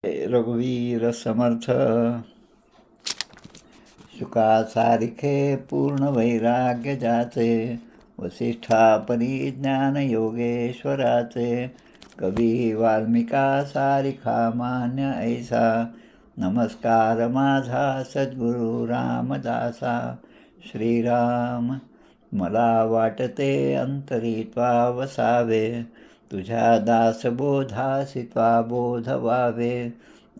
रघुवीर समर्थ. शुका सारिखे पूर्ण वैराग्य जाचे, वसिष्ठा परिज्ञान योगेश्वराचे. कवी वाल्मिका सारिखा मान्य ऐसा, नमस्कार माझा सद्गुरु रामदासा. श्रीराम मला वाटते अंतरी त्वा वसावे, तुझ्या दासबोधासी त्वा बोध व्हावे.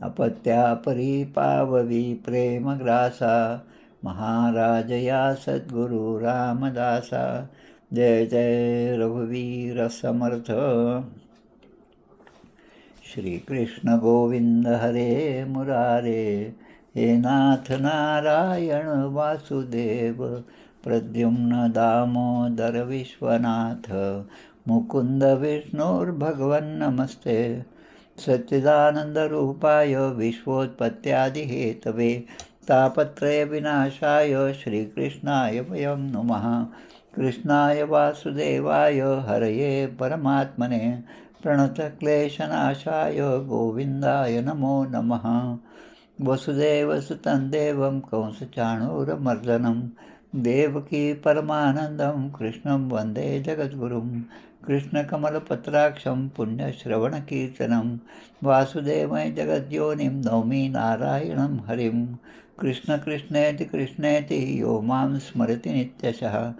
अपत्यापरी पाववी प्रेमग्रासा, महाराज या सद्गुरु रामदासा. जय जय रघुवीर समर्थ. श्रीकृष्ण गोविंद हरे मुरारे, हे नाथ नारायण वासुदेव. प्रद्युम्न दामोदर विश्वनाथ, मुकुंद विष्णुर्भगवन् नमस्ते. सच्चिदानंदरूपाय विश्वोत्पत्त्यादिहेतवे, तापत्रय विनाशाय श्रीकृष्णाय वयं नमः. कृष्णाय वासुदेवाय हरये परमात्मने, प्रणतक्लेशनाशाय गोविंदाय नमो नमः. वसुदेवसुतं देवं कंसचाणूरमर्दनं, देवकी परमानन्दं कृष्णं वन्दे जगद्गुरुं. कृष्णकमलपत्राक्षं पुण्यश्रवणकीर्तनं, वासुदेवं जगद्योनिं नौमि नारायणं हरिं. कृष्ण कृष्णेति कृष्णेति यो मां स्मरति नित्यशः,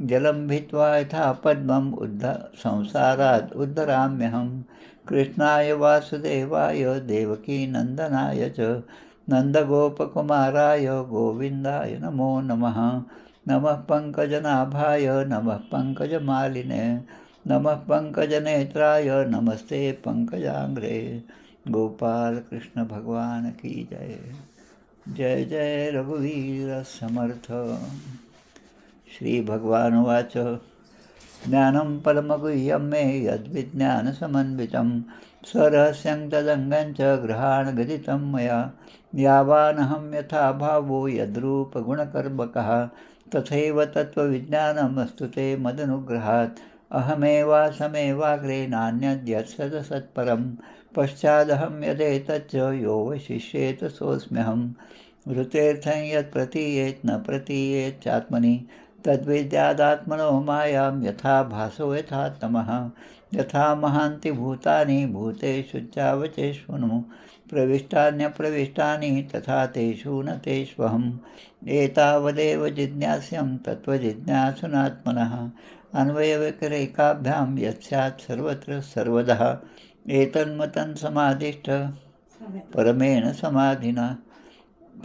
जलं भित्त्वा यथा पद्मम् संसारात् उद्धराम्यहं. कृष्णाय वासुदेवाय देवकीनन्दनाय च, नन्दगोपकुमाराय गोविन्दाय नमो नमः. नमः पङ्कजनाभाय नमः पङ्कजमालिने, नमः पङ्कजनेत्राय नमस्ते पङ्कजाङ्घ्रे. गोपाल कृष्ण भगवान की जय. जय जय रघुवीर समर्थ. श्री भगवान उवाच. ज्ञानं परमगुह्यं मे यद्विज्ञानसमन्वितं, स्वरहस्यं तदङ्गं च गृहाण गदितं मया. यावानहं यथा भावो यद्रूपगुणकर्मकः, तथैव तत्त्वविज्ञानमस्तु ते मदनुग्रहात्. अहमेवासमेवाग्रे नान्यद्यत्सदसत्परं, पश्चादहं यदेतच्च यो वशिष्येत सोऽस्म्यहं. ऋतेऽर्थं यत् प्रतीयेत् न प्रतीयेत् चात्मनि, तद्विद्यादात्मनो मायां यथा भासो यथा तमः. यथा महान्ति भूतानि भूतेषु चावचेष्वनु, प्रविष्टान्यप्रविष्टानि तथा तेषु न तेष्वहम्. एतावदेव जिज्ञास्यं तत्त्वजिज्ञासुनात्मनः, अन्वयव्यतिरेकाभ्यां यत्स्यात् सर्वत्र सर्वदः. एतन्मतं समाधिष्ठ परमेण समाधिना,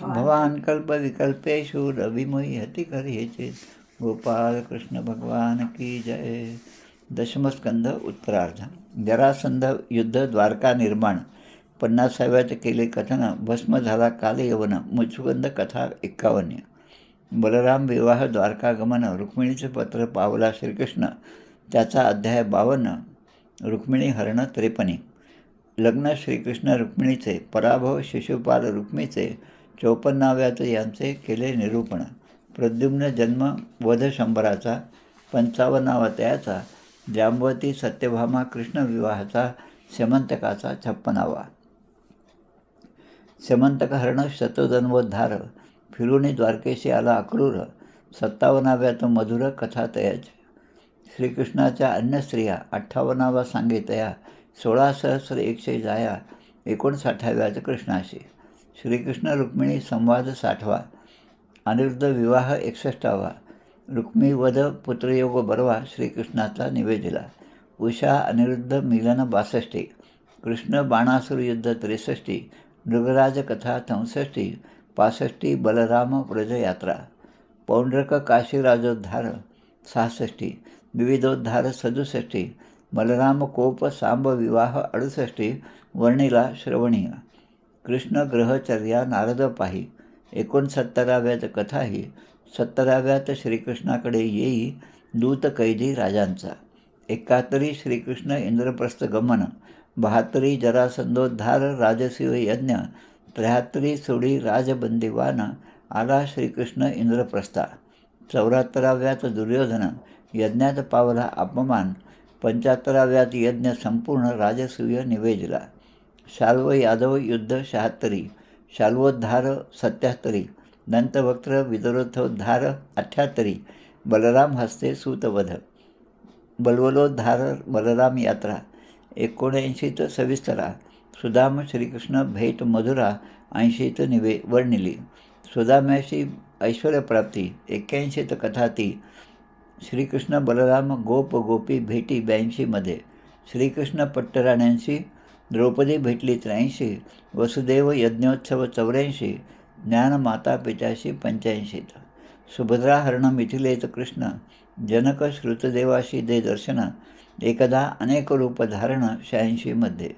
भवान् कल्पविकल्पेषु न विमुह्यति कदाचित्. गोपाल कृष्ण भगवान की जय. दशमस्कंध उत्तरार्ध. जरासंध युद्ध, द्वारका निर्माण, 50व्याचे केले कथन, भस्म झाला कालयवन, मुचुकुंद कथा 51. बलराम विवाह, द्वारकागमन, रुक्मिणीचे पत्र पावला श्रीकृष्ण, त्याचा अध्याय 52. रुक्मिणी हरण 53. लग्न श्रीकृष्ण रुक्मिणीचे, पराभव शिशुपाल रुक्मीचे, 54व्याचे यांचे केले निरूपण. प्रद्युम्न जन्म, वध शंभराचा, 55वा त्याचा, जांबवती सत्यभामा कृष्ण विवाहाचा, स्यमंतकाचा 56वा. स्यमंतक हरण शतजन्मोद्धार, फिरुनी द्वारकेशी आला अक्रूर, 57व्यात मधुर कथा तयाचे. श्रीकृष्णाच्या अन्य स्त्रिया, 58वा सांगितया, 16 सहस्र 100 जाया, 59व्यात कृष्णाशी. श्रीकृष्ण रुक्मिणी संवाद 60वा. अनिरुद्ध विवाह 61वा. रुक्मिवध पुत्रयोग बरवा श्रीकृष्णाचा निवेदिला. उषा अनिरुद्ध मिलन 62. कृष्ण बाणासुर युद्ध 63. मृगराज कथा 64. 65. बलराम व्रजयात्रा. पौंड्रक काशीराजोद्धार 66. विविधोद्धार 67. बलराम कोप सांब विवाह 68. वर्णिला श्रवणीय. कृष्ण ग्रहचर्या नारद पाही. 69व्यात कथाही. 70व्यात श्रीकृष्णाकडे येई दूत कैदी राजांचा. 71 श्रीकृष्ण इंद्रप्रस्थ गमन. 72 जरासंधोद्धार राजसूय यज्ञ. 73 सोडी राजबंदीवान, आला श्रीकृष्ण इंद्रप्रस्था. 74व्यात दुर्योधन, यज्ञात पावला अपमान. 75व्यात यज्ञ संपूर्ण राजसूय निवेदिला. शाल्व यादव युद्ध 76, शाल्वोद्धार 77, दंतवक्त्र विदरोद्धोद्धार 78, बलराम हस्ते सूतवध, बल्वलोद्धार बलराम यात्रा 79 सविस्तरा, सुदाम श्रीकृष्ण भेट मधुरा 80 वर्णिली, सुदाम्याशी ऐश्वर्यप्राप्ती 81 कथा ती, श्रीकृष्ण बलराम गोप गोपी भेटी 82 श्रीकृष्ण पट्टराण्यांशी द्रौपदी भेटली 83, वसुदेव यज्ञोत्सव 84, ज्ञान माता पित्याशी 85, सुभद्रा हरण मिथिलेत कृष्ण, जनक श्रुतदेवाशी दे दर्शन, एकदा अनेक रूप धारण 86,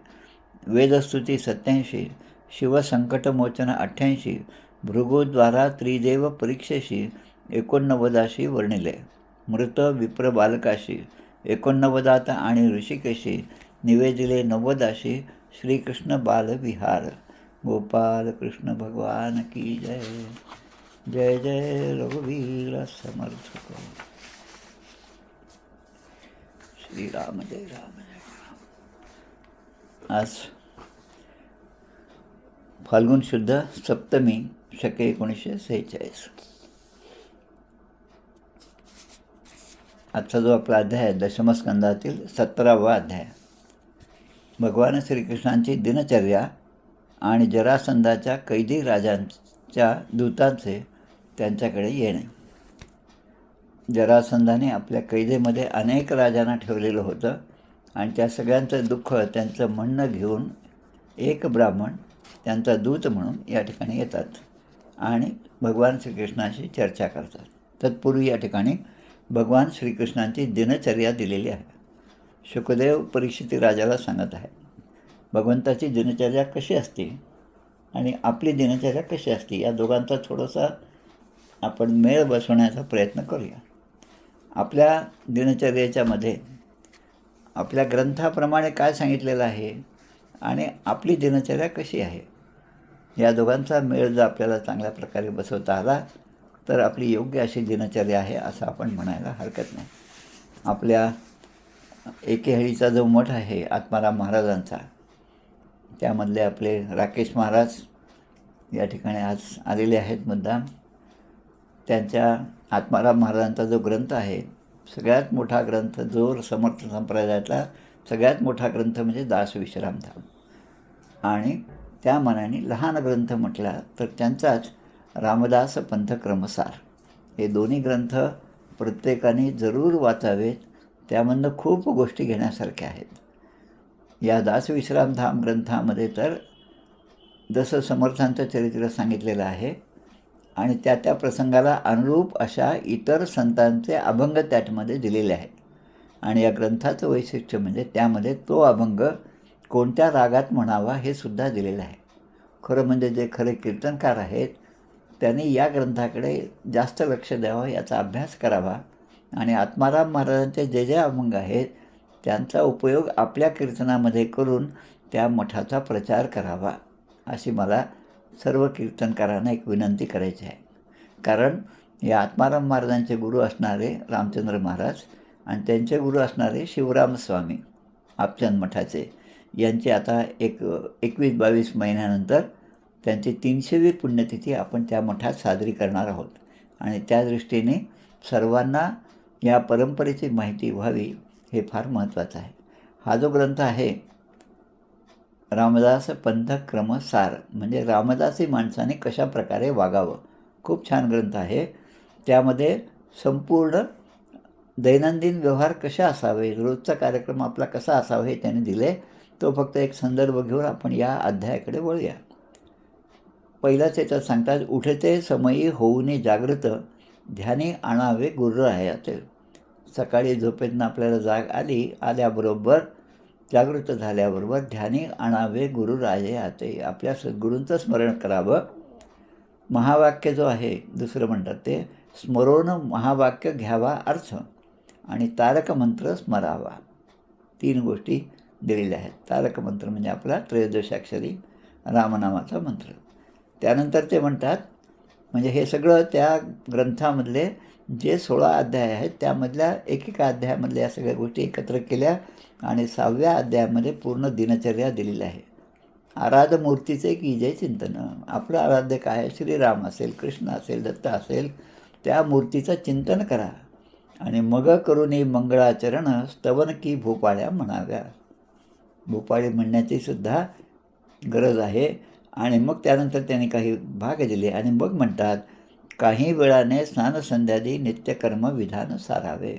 वेदस्तुती 87, शिवसंकटमोचन 88, भृगुद्वारा त्रिदेव परीक्षेशी 89 वर्णिले, मृत विप्र बालकाशी 89 आणि ऋषिकेशी निवेदिले 90 श्रीकृष्ण बालविहार. गोपाल कृष्ण भगवान की जय. जय जय रघुवीर समर्थ. श्रीराम जय राम जय राम. आज फाल्गुन शुद्ध सप्तमी शके 1946. आजचा जो आपला अध्याय आहे दशमस्कंदातील 17वा अध्याय. भगवान श्रीकृष्णांची दिनचर्या आणि जरासंधाच्या कैदी राजांच्या दूतांचे त्यांच्याकडे येणे. जरासंधाने आपल्या कैदेमध्ये अनेक राजांना ठेवलेलं होतं आणि त्या सगळ्यांचं दुःख त्यांचं म्हणणं घेऊन एक ब्राह्मण त्यांचा दूत म्हणून या ठिकाणी येतात आणि भगवान श्रीकृष्णाशी चर्चा करतात. तत्पूर्वी या ठिकाणी भगवान श्रीकृष्णांची दिनचर्या दिलेली आहे. शुकदेव परीक्षिती राजाला सांगत आहे भगवंताची दिनचर्या कशी असते आणि आपली दिनचर्या कशी असते या दोघांचा थोडासा आपण मेळ बसवण्याचा प्रयत्न करूया. आपल्या दिनचर्येच्यामध्ये आपल्या ग्रंथाप्रमाणे काय सांगितलेलं आहे आणि आपली दिनचर्या कशी आहे या दोघांचा मेळ जर आपल्याला चांगल्या प्रकारे बसवता आला तर आपली योग्य अशी दिनचर्या आहे असं आपण म्हणायला हरकत नाही. आपल्या एकेहळीचा जो मठ आहे आत्माराम महाराजांचा, त्यामधले आपले राकेश महाराज या ठिकाणी आज आलेले आहेत मुद्दाम. त्यांच्या आत्माराम महाराजांचा जो ग्रंथ आहे सगळ्यात मोठा ग्रंथ, जो समर्थ संप्रदायातला सगळ्यात मोठा ग्रंथ म्हणजे दास विश्रामधाम, आणि त्या मानाने लहान ग्रंथ म्हटला तर त्यांचाच रामदास पंथक्रमसार. हे दोन्ही ग्रंथ प्रत्येकाने जरूर वाचावेत. त्यामधनं खूप गोष्टी घेण्यासारख्या आहेत. या दास विश्रामधाम ग्रंथामध्ये तर जसं समर्थांचं चरित्र सांगितलेलं आहे आणि त्या त्या प्रसंगाला अनुरूप अशा इतर संतांचे अभंग त्यामध्ये दिलेले आहेत. आणि या ग्रंथाचं वैशिष्ट्य म्हणजे त्यामध्ये तो अभंग कोणत्या रागात म्हणावा हे सुद्धा दिलेलं आहे. खरं म्हणजे जे खरे कीर्तनकार आहेत त्यांनी या ग्रंथाकडे जास्त लक्ष द्यावं, याचा अभ्यास करावा आणि आत्माराम महाराजांचे जे जे अभंग आहेत त्यांचा उपयोग आपल्या कीर्तनामध्ये करून त्या मठाचा प्रचार करावा अशी मला सर्व कीर्तनकारांना एक विनंती करायची आहे. कारण या आत्माराम महाराजांचे गुरु असणारे रामचंद्र महाराज आणि त्यांचे गुरु असणारे शिवरामस्वामी आपचंद मठाचे यांची आता 21-22 महिन्यानंतर त्यांची 300वी पुण्यतिथी आपण त्या मठात साजरी करणार आहोत. आणि त्या दृष्टीने सर्वांना या परंपरेची माहिती व्हावी हे फार महत्त्वाचं आहे. हा जो ग्रंथ आहे रामदास पंथक्रमसार म्हणजे रामदासी माणसाने कशा प्रकारे वागावं, खूप छान ग्रंथ आहे. त्यामध्ये संपूर्ण दैनंदिन व्यवहार कशा असावे, रोजचा कार्यक्रम आपला कसा असावा हे त्याने दिले. तो फक्त एक संदर्भ घेऊन आपण या अध्यायाकडे वळूया. पहिलाच याच्यात सांगतात, उठते समयी होऊनी जागृत, ध्यानी आणावे गुरुरायाचे. सकाळी झोपेतनं आपल्याला जाग आल्याबरोबर जागृत झाल्याबरोबर ध्यानी आणावे गुरुरायाचे, आपल्या सद्गुरूंचं स्मरण करावं. महावाक्य जो आहे दुसरं म्हणतात ते स्मरून महावाक्य घ्यावा अर्थ आणि तारक मंत्र स्मरावा. 3 गोष्टी दिलेल्या आहेत. तारक मंत्र म्हणजे आपला 13 अक्षरी रामनामाचा मंत्र. त्यानंतर ते म्हणतात म्हणजे हे सगळं त्या ग्रंथामधले जे 16 अध्याय आहेत त्यामधल्या एकेका अध्यायामधल्या या सगळ्या गोष्टी एकत्र केल्या आणि 6व्या अध्यायामध्ये पूर्ण दिनचर्या दिलेली आहे. आराध्य मूर्तीचे की जय चिंतन. आपलं आराध्य काय आहे? श्रीराम असेल, कृष्ण असेल, दत्त असेल, त्या मूर्तीचं चिंतन करा. आणि मग करुणी मंगळाचरण स्तवन की भूपाळ्या म्हणाव्या. भूपाळी म्हणण्याची सुद्धा गरज आहे. आणि मग त्यानंतर त्यांनी काही भाग दिले आणि मग म्हणतात, काही वेळाने स्नानसंध्यादी नित्यकर्म विधान सारावे.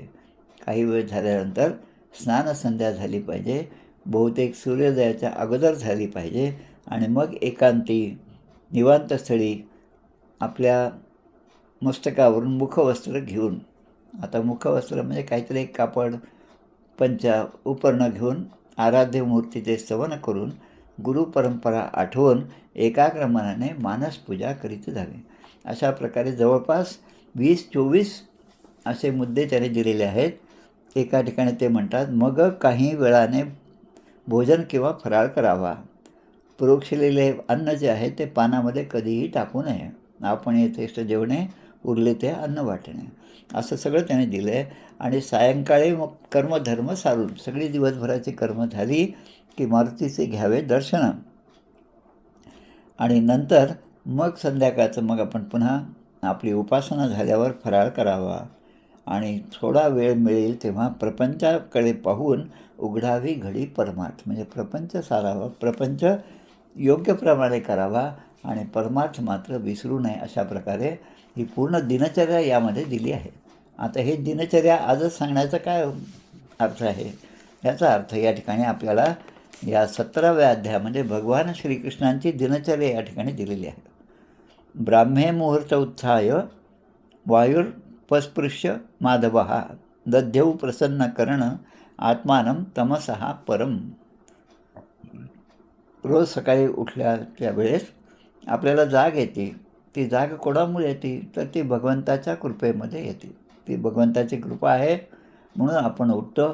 काही वेळ झाल्यानंतर स्नानसंध्या झाली पाहिजे, बहुतेक सूर्योदयाच्या अगोदर झाली पाहिजे. आणि मग एकांती निवांतस्थळी आपल्या मस्तकावरून मुखवस्त्र घेऊन, आता मुखवस्त्र म्हणजे काहीतरी एक कापड, पंचा, उपरणं घेऊन आराध्य मूर्तीचे स्तवन करून गुरुपरंपरा आठवून एकाग्र मनाने मानसपूजा करीत जावे. अशा प्रकारे जवळपास 20-24 असे मुद्दे त्याने दिलेले आहेत. एका ठिकाणी ते म्हणतात, मग काही वेळाने भोजन किंवा फराळ करावा. प्रोक्षलेले अन्न जे आहे ते पानामध्ये कधीही टाकू नये. आपण येथे जेवणे, उरले ते अन्न वाटणे, असं सगळं त्याने दिलं आहे. आणि सायंकाळी मग कर्मधर्म सारून सगळी दिवसभराची कर्म झाली की मारुतीचे घ्यावे दर्शन. आणि नंतर मग संध्याकाळचं मग आपण पुन्हा आपली उपासना झाल्यावर फराळ करावा. आणि थोडा वेळ मिळेल तेव्हा प्रपंचाकडे पाहून उघडावी घडी परमार्थ, म्हणजे प्रपंच सारावा, प्रपंच योग्यप्रमाणे करावा आणि परमार्थ मात्र विसरू नये. अशा प्रकारे ही पूर्ण दिनचर्या यामध्ये दिली आहे. आता हे दिनचर्या आजच सांगण्याचा काय अर्थ आहे? याचा अर्थ या ठिकाणी आपल्याला या 17व्या अध्यायामध्ये भगवान श्रीकृष्णांची दिनचर्या या ठिकाणी दिलेली आहे. ब्राह्मे मुहूर्त उत्थाय वायुर्पस्पृश्य माधवः दध्यौ प्रसन्न कर्ण आत्मानं तमसः परम. रोज सकाळी उठल्याच्या वेळेस आपल्याला जाग येते. ती जाग कोणामुळे येते? तर ती भगवंताच्या कृपेमध्ये येते. ती भगवंताची कृपा आहे म्हणून आपण उठतो.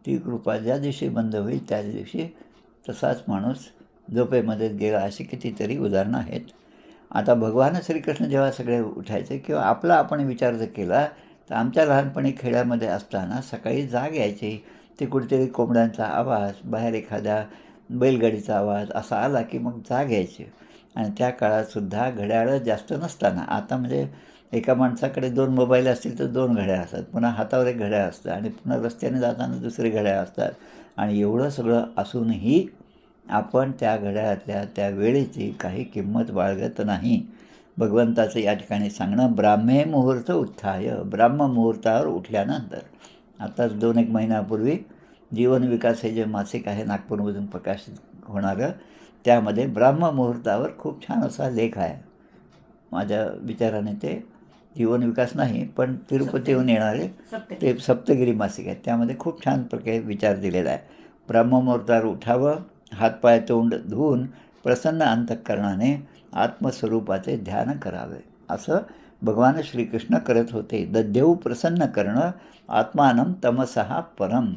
ती कृपा ज्या दिवशी बंद होईल त्या दिवशी तसाच माणूस झोपेमध्ये गेला, अशी कितीतरी उदाहरणं आहेत. आता भगवान श्रीकृष्ण जेव्हा सगळे उठायचे किंवा आपला आपण विचार जर केला तर आमच्या लहानपणी खेड्यामध्ये असताना सकाळी जाग यायची. ते कुठेतरी कोंबड्यांचा आवाज, बाहेर एखाद्या बैलगाडीचा आवाज असा आला की मग जाग यायची. आणि त्या काळातसुद्धा घड्याळं जास्त नसताना, आता म्हणजे एका माणसाकडे 2 मोबाईल असतील तर 2 घड्याळ असतात, पुन्हा हातावर एक घड्याळ असतं आणि पुन्हा रस्त्याने जाताना दुसरे घड्याळ असतात. आणि एवढं सगळं असूनही आपण त्या घड्याळातल्या त्या वेळेची काही किंमत बाळगत नाही. भगवंताचं या ठिकाणी सांगणं, ब्राह्मे मुहूर्त उत्थाय, ब्राह्म मुहूर्तावर उठल्यानंतर. आताच 2-1 महिन्यापूर्वी जीवन विकास हे जे मासिक आहे नागपूरमधून प्रकाशित होणारं, त्यामध्ये ब्राह्म मुहूर्तावर खूप छान असा लेख आहे. माझ्या विचाराने ते जीवन विकास नाही पण तिरुपतीहून येणारे ते सप्तगिरी मासिक आहे. त्यामध्ये खूप छान प्रकारे विचार दिलेला आहे. ब्रह्ममुहूर्तावर उठावं, हातपाय तोंड धुवून प्रसन्न अंतःकरणाने आत्मस्वरूपाचे ध्यान करावे, असं भगवान श्रीकृष्ण करत होते. दध्यौ प्रसन्न करणं आत्मानं तमसः परम.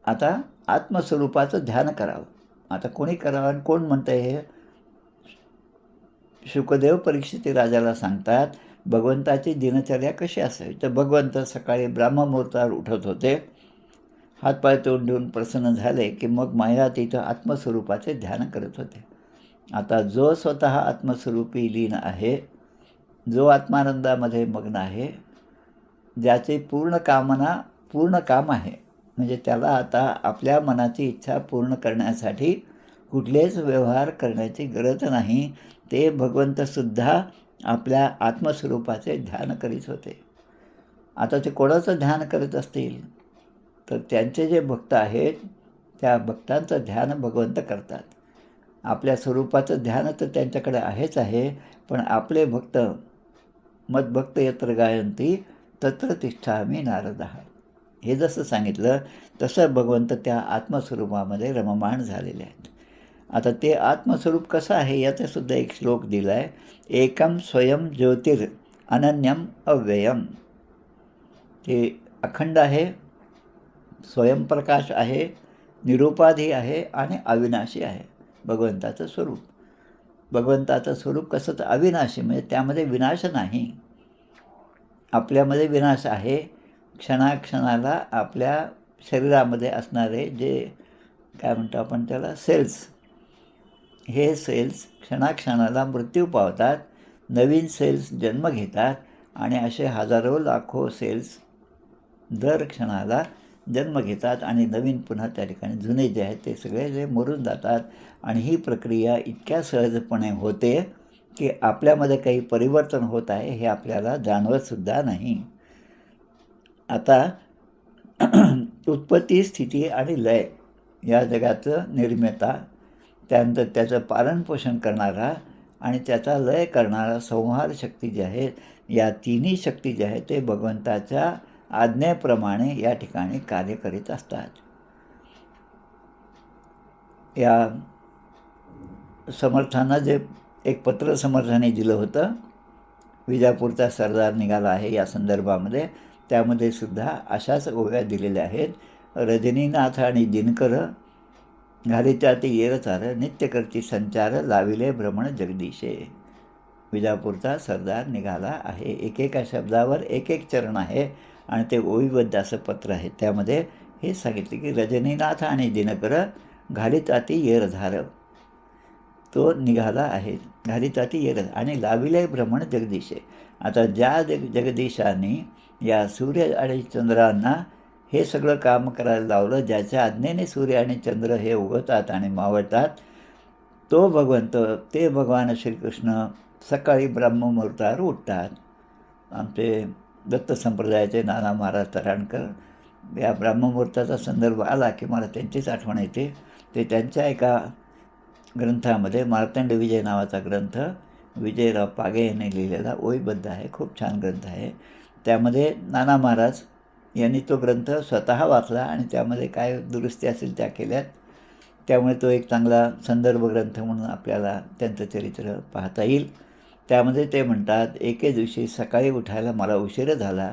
आता आत्मस्वरूपाचं ध्यान करावं. आता कोणी करावं आणि कोण म्हणतं हे? शुकदेव परीक्षिती राजाला सांगतात भगवंताची दिनचर्या कशी असावी. तर भगवंत सकाळी ब्रह्ममुहूर्तावर उठत होते, हातपाय तोंड देऊन प्रसन्न झाले की मग माया तिथं आत्मस्वरूपाचे ध्यान करत होते. आता जो स्वतः आत्मस्वरूपी लीन आहे, जो आत्मानंदामध्ये मग्न आहे, ज्याची पूर्ण काम आहे, म्हणजे त्याला आता आपल्या मनाची इच्छा पूर्ण करण्यासाठी कुठलेच व्यवहार करण्याची गरज नाही. ते भगवंतसुद्धा आपल्या आत्मस्वरूपाचे ध्यान करीत होते. आता ते कोणाचं ध्यान करत असतील तर त्यांचे जे भक्त आहेत त्या भक्तांचं ध्यान भगवंत करतात. आपल्या स्वरूपाचं ध्यान तर त्यांच्याकडे आहेच आहे, पण आपले भक्त मद्भक्त यत्र गायंती तत्र तिष्ठामि नारदः, हे जसं सांगितलं तसं भगवंत त्या आत्मस्वरूपामध्ये रममाण झालेले आहेत. आता ते आत्मस्वरूप कसं आहे याचासुद्धा एक श्लोक दिला आहे. एकम स्वयं ज्योतिर अनन्यम अव्ययम. ते अखंड आहे, स्वयंप्रकाश आहे, निरुपाधी आहे आणि अविनाशी आहे भगवंताचं स्वरूप. भगवंताचं स्वरूप कसं तर अविनाशी, म्हणजे त्यामध्ये विनाश नाही. आपल्यामध्ये विनाश आहे. क्षणाक्षणाला आपल्या शरीरामध्ये असणारे जे काय म्हणतो आपण त्याला सेल्स, हे सेल्स क्षणाक्षणाला मृत्यू पावतात, नवीन सेल्स जन्म घेतात आणि असे हजारो लाखो सेल्स दर क्षणाला जन्म घेतात आणि नवीन पुन्हा त्या ठिकाणी जुने जे आहेत ते सगळे जे मरून जातात. आणि ही प्रक्रिया इतक्या सहजपणे होते की आपल्यामध्ये काही परिवर्तन होत आहे हे आपल्याला जाणवतसुद्धा नाही. आता उत्पत्ती, स्थिती आणि लय या जगाचं निर्माता, त्यानंतर त्याचं पालनपोषण करणारा आणि त्याचा लय करणारा संहार शक्ती जी आहे, या तिन्ही शक्ती ज्या आहेत ते भगवंताच्या आज्ञेप्रमाणे या ठिकाणी कार्य करीत असतात. या समर्थांना जे एक पत्र समर्थाने दिलं होतं, विजापूरचा सरदार निघाला आहे या संदर्भामध्ये, त्यामध्ये सुद्धा अशाच ओव्या दिलेल्या आहेत. रजनीनाथ आणि दिनकर घालित्या ते येरचार, नित्य करती संचार, लाविले भ्रमण जगदीशे. विजापूरचा सरदार निघाला आहे. एकेका शब्दावर एक एक चरण आहे आणि ते ओवीबद्ध असं पत्र आहे. त्यामध्ये हे सांगितले की रजनीनाथ आणि दिनकर घालिताती येरधार, तो निघाला आहे. घालिताती येर आणि लाविले भ्रमण जगदीशे. आता ज्या जगदीशाने या सूर्य आणि चंद्रांना हे सगळं काम करायला लावलं, ज्याच्या आज्ञेने सूर्य आणि चंद्र हे उगवतात आणि मावळतात, तो भगवंत, ते भगवान श्रीकृष्ण सकाळी ब्रह्ममुहूर्तावर उठतात. आमचे दत्त संप्रदायाचे नाना महाराज तराणकर, या ब्रह्ममुहूर्ताचा संदर्भ आला की मला त्यांचीच आठवण येते. ते त्यांच्या एका ग्रंथामध्ये, मार्तंड विजय नावाचा ग्रंथ विजयराव पागे यांनी लिहिलेला ओवीबद्ध आहे, खूप छान ग्रंथ आहे. त्यामध्ये नाना महाराज यांनी तो ग्रंथ स्वतः वाचला आणि त्यामध्ये काय दुरुस्ती असेल त्या केल्यात. त्यामुळे तो एक चांगला संदर्भ ग्रंथ म्हणून आपल्याला त्यांचं चरित्र पाहता येईल. त्यामध्ये ते म्हणतात, एके दिवशी सकाळी उठायला मला उशीर झाला.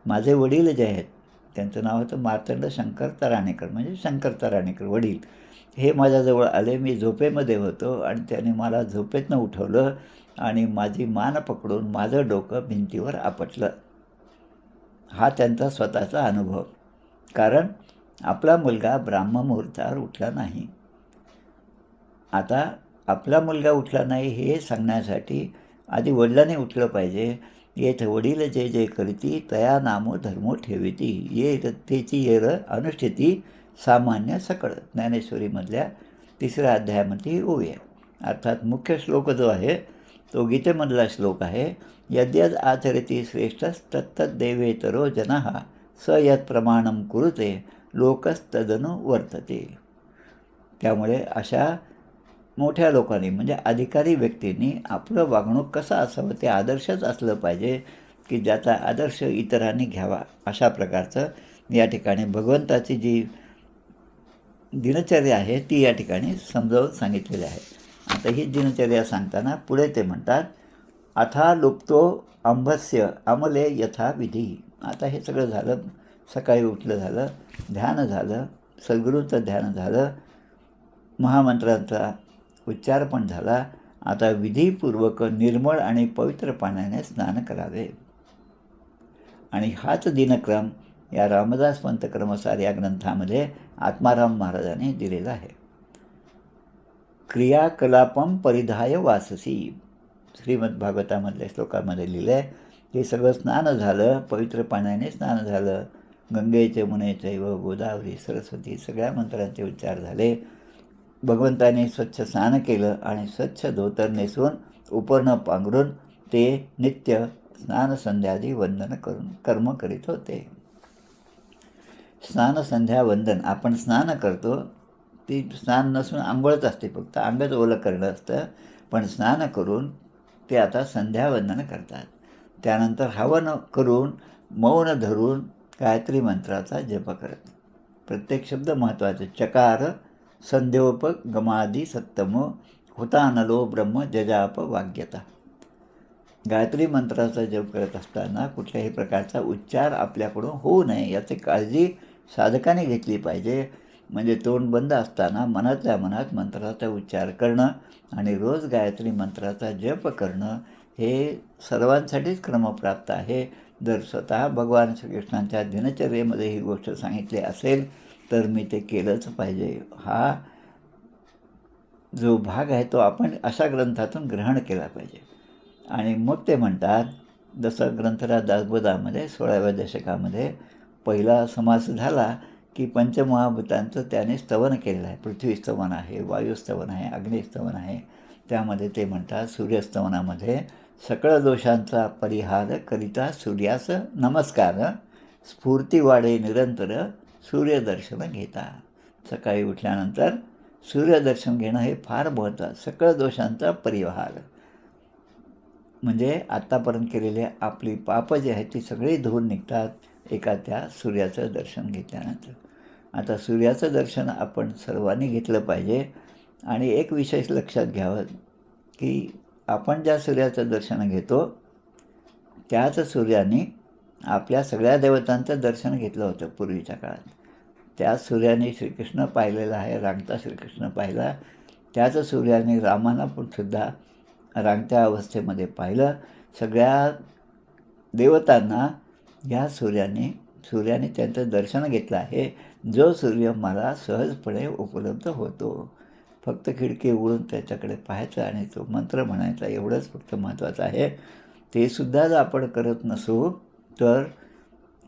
माझे वडील जे आहेत, त्यांचं नाव होतं मार्तंड शंकर तराणेकर, म्हणजे शंकर तराणेकर वडील, हे माझ्याजवळ आले. मी झोपेमध्ये होतो आणि त्याने मला झोपेतनं उठवलं आणि माझी मान पकडून माझं डोकं भिंतीवर आपटलं. हा त्यांचा स्वतःचा अनुभव. कारण आपला मुलगा ब्राह्ममुहूर्तावर उठला नाही. आता आपला मुलगा उठला नाही हे सांगण्यासाठी आधी वडिलांनी उठलं पाहिजे. येथ वडील जे जे करती, तया नामो धर्मो ठेविती, ये रथेची येर अनुष्ठिती, सामान्य सकळ. ज्ञानेश्वरीमधल्या 3ऱ्या अध्यायामध्ये ओवी आहे. अर्थात मुख्य श्लोक जो आहे तो गीतेमधला श्लोक आहे. यद्यद आचरती श्रेष्ठस्तत्तद्देवेतरो जनः, स यत् प्रमाणं कुरुते, लोकस्तदनु वर्तते. त्यामुळे अशा मोठ्या लोकांनी, म्हणजे अधिकारी व्यक्तींनी आपलं वागणूक कसं असावं ते आदर्शच असलं पाहिजे की ज्याचा आदर्श इतरांनी घ्यावा. अशा प्रकारचं या ठिकाणी भगवंताची जी दिनचर्या आहे ती या ठिकाणी समजावून सांगितलेली आहे. आता ही दिनचर्या सांगताना पुढे ते म्हणतात, अथा लुप्तो अंभस्य अमले यथा विधी. आता हे सगळं झालं, सकाळी उठलं झालं, ध्यान झालं, सद्गुरूचं ध्यान झालं, महामंत्रांचा उच्चार पण झाला. आता विधीपूर्वक निर्मळ आणि पवित्र पाण्याने स्नान करावे. आणि हाच दिनक्रम या रामदास पंत क्रमसार या ग्रंथामध्ये आत्माराम महाराजांनी दिलेला आहे. क्रियाकलापम परिधाय वाससी, श्रीमद भागवतामधल्या श्लोकामध्ये लिहिलं आहे. हे सगळं स्नान झालं, पवित्र पाण्याने स्नान झालं, गंगेचे मुनेचे व गोदावरी सरस्वती सगळ्या मंत्रांचे उच्चार झाले. भगवंताने स्वच्छ स्नान केलं आणि स्वच्छ धोतर नेसून उपरणं पांघरून ते नित्य स्नान संध्यादी वंदन करून कर्म करीत होते. स्नान संध्या वंदन, आपण स्नान करतो ती स्नान नसून आंघोळच असते, फक्त अंगच ओलं करणं असतं. पण स्नान करून ते आता संध्यावंदन करतात. त्यानंतर हवन करून मौन धरून गायत्री मंत्राचा जप करत. प्रत्येक शब्द महत्त्वाचे. चकार संध्योपगमादी सत्तम, हुतानलो ब्रह्म जजाप वाग्यता. गायत्री मंत्राचा जप करत असताना कुठल्याही प्रकारचा उच्चार आपल्याकडून होऊ नये याची काळजी साधकाने घेतली पाहिजे. म्हणजे तोंड बंद असताना मनातल्या मनात मंत्राचा उच्चार करणं आणि रोज गायत्री मंत्राचा जप करणं हे सर्वांसाठीच क्रमप्राप्त आहे. जर स्वतः भगवान श्रीकृष्णांच्या दिनचर्येमध्ये ही गोष्ट सांगितली असेल तर मी ते केलंच पाहिजे. हा जो भाग आहे तो आपण अशा ग्रंथातून ग्रहण केला पाहिजे. आणि मग ते म्हणतात, जसं ग्रंथराज दासबोधामध्ये 16व्या दशकामध्ये पहिला समास झाला की पंचमहाभूतांचं त्याने स्तवन केलेलं आहे. पृथ्वी स्तवन आहे, वायुस्तवन आहे, अग्निस्तवन आहे. त्यामध्ये ते म्हणतात, सूर्यस्तवनामध्ये सकळ दोषांचा परिहार करिता सूर्यास नमस्कार, स्फूर्ती वाढे निरंतर सूर्यदर्शन घेता. सकाळी उठल्यानंतर सूर्यदर्शन घेणं हे फार महत्त्वाचं. सकळ दोषांचा परिहार म्हणजे आत्तापर्यंत केलेले आपली पापं जी आहेत ती सगळी धुवून निघतात एका त्या सूर्याचं दर्शन घेतल्यानंतर. आता सूर्याचं दर्शन आपण सर्वांनी घेतलं पाहिजे. आणि एक विशेष लक्षात घ्यावं की आपण ज्या सूर्याचं दर्शन घेतो त्याच सूर्याने आपल्या सगळ्या देवतांचं दर्शन घेतलं होतं पूर्वीच्या काळात. त्याच सूर्याने श्रीकृष्ण पाहिलेला आहे, रांगता श्रीकृष्ण पाहिला. त्याच सूर्याने रामाला पण सुद्धा रांगत्या अवस्थेमध्ये पाहिलं. सगळ्या देवतांना या सूर्याने त्यांचं दर्शन घेतलं आहे, जो सूर्य मला सहजपणे उपलब्ध होतो. फक्त खिडकी उघडून त्याच्याकडे पाहायचं आणि तो मंत्र म्हणायचा, एवढंच फक्त महत्त्वाचं आहे. ते सुद्धा जर आपण करत नसू तर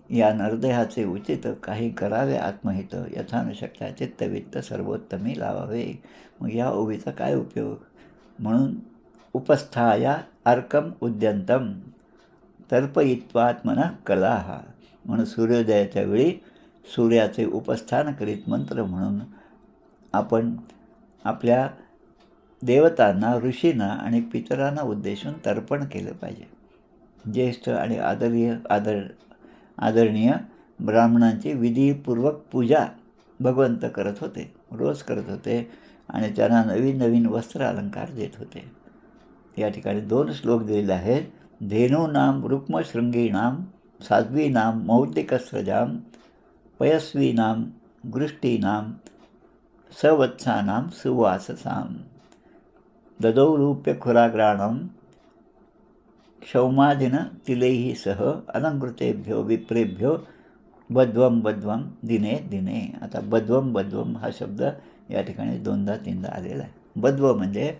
या नरदेहाचे उचित काही करावे आत्महित, यथानुशक्त्या चित्तवित्त सर्वोत्तमी लावावे. मग या ओवीचा काय उपयोग? म्हणून उपस्थाया अर्कम उद्यंतम तर्पयित्वात्मनः कलाः. म्हणून सूर्योदयाच्या वेळी सूर्याचे उपस्थान करीत मंत्र म्हणून आपण आपल्या देवतांना, ऋषींना आणि पितरांना उद्देशून तर्पण केलं पाहिजे. ज्येष्ठ आणि आदरणीय ब्राह्मणांची विधीपूर्वक पूजा भगवंत करत होते, रोज करत होते. आणि त्यांना नवीन नवीन वस्त्र अलंकार देत होते. या ठिकाणी 2 श्लोक दिलेले आहेत. धेनूनाम रुक्मशृंगीणाम साध्वीनाम मौद्रिकस्रजाम पयस्वीनाम गृष्टीनाम सवत्सानाम सुवाससाम ददौरूप्य खुराग्राणम क्षौमादिन तिलैः सह अलंकृतेभ्यो विप्रेभ्यो बद्वम बद्वम दिने दिने. आता बद्वम बद्वम हा शब्द या ठिकाणी 2दा-3दा आलेला आहे. बद्व म्हणजे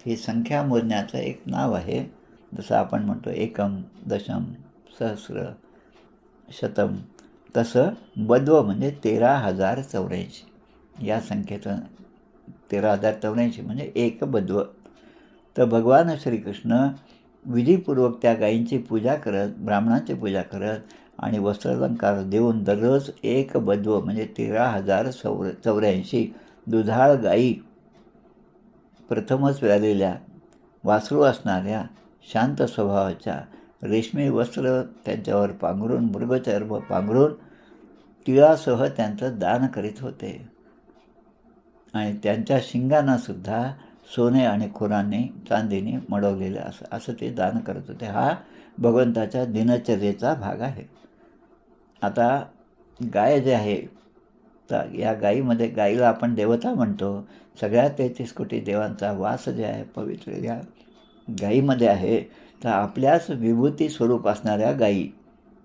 ही संख्या मोजण्याचं एक नाव आहे. जसं आपण म्हणतो एकम, दशम, सहस्र, शतम, तसं बद्व म्हणजे 13,084. या संख्येचं 13,084 म्हणजे एक बद्व. तर भगवान श्रीकृष्ण विधीपूर्वक त्या गायींची पूजा करत, ब्राह्मणांची पूजा करत आणि वस्त्रालंकार देऊन दररोज एक बद्व म्हणजे 13,084 दुधाळ गायी, प्रथमच व्यालेल्या, वासरू असणाऱ्या, शांत स्वभावाच्या, रेशमी वस्त्र त्यांच्यावर पांघरून, मृगचर्म पांघरून तिळासह त्यांचं दान करीत होते. आणि त्यांच्या शिंगांनासुद्धा सोने आणि खुरांनी, चांदीने मडवलेलं असं ते दान करत होते. हा भगवंताच्या दिनचर्येचा भाग आहे. आता गाय जे आहे, तर या गायीमध्ये, गायीला आपण देवता म्हणतो. सगळ्या 33 कोटी देवांचा वास जे आहे पवित्र या गायीमध्ये आहे. तर आपल्याच विभूती स्वरूप असणाऱ्या गायी,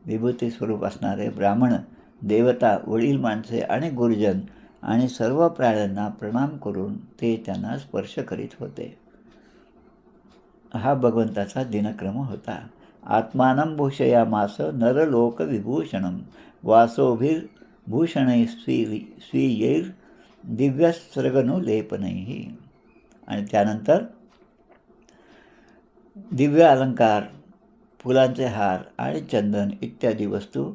विभूती स्वरूप असणारे ब्राह्मण, देवता, वडील माणसे आणि गुरुजन आणि सर्व प्राण्यांना प्रणाम करून ते त्यांना स्पर्श करीत होते. हा भगवंताचा दिनक्रम होता. आत्मानं भूषयामास नरलोकविभूषणं वासोभिर्भूषणैः स्वीयैर् दिव्यस्रगनुलेपनैः. आणि त्यानंतर दिव्य अलंकार, फुलांचे हार आणि चंदन इत्यादी वस्तू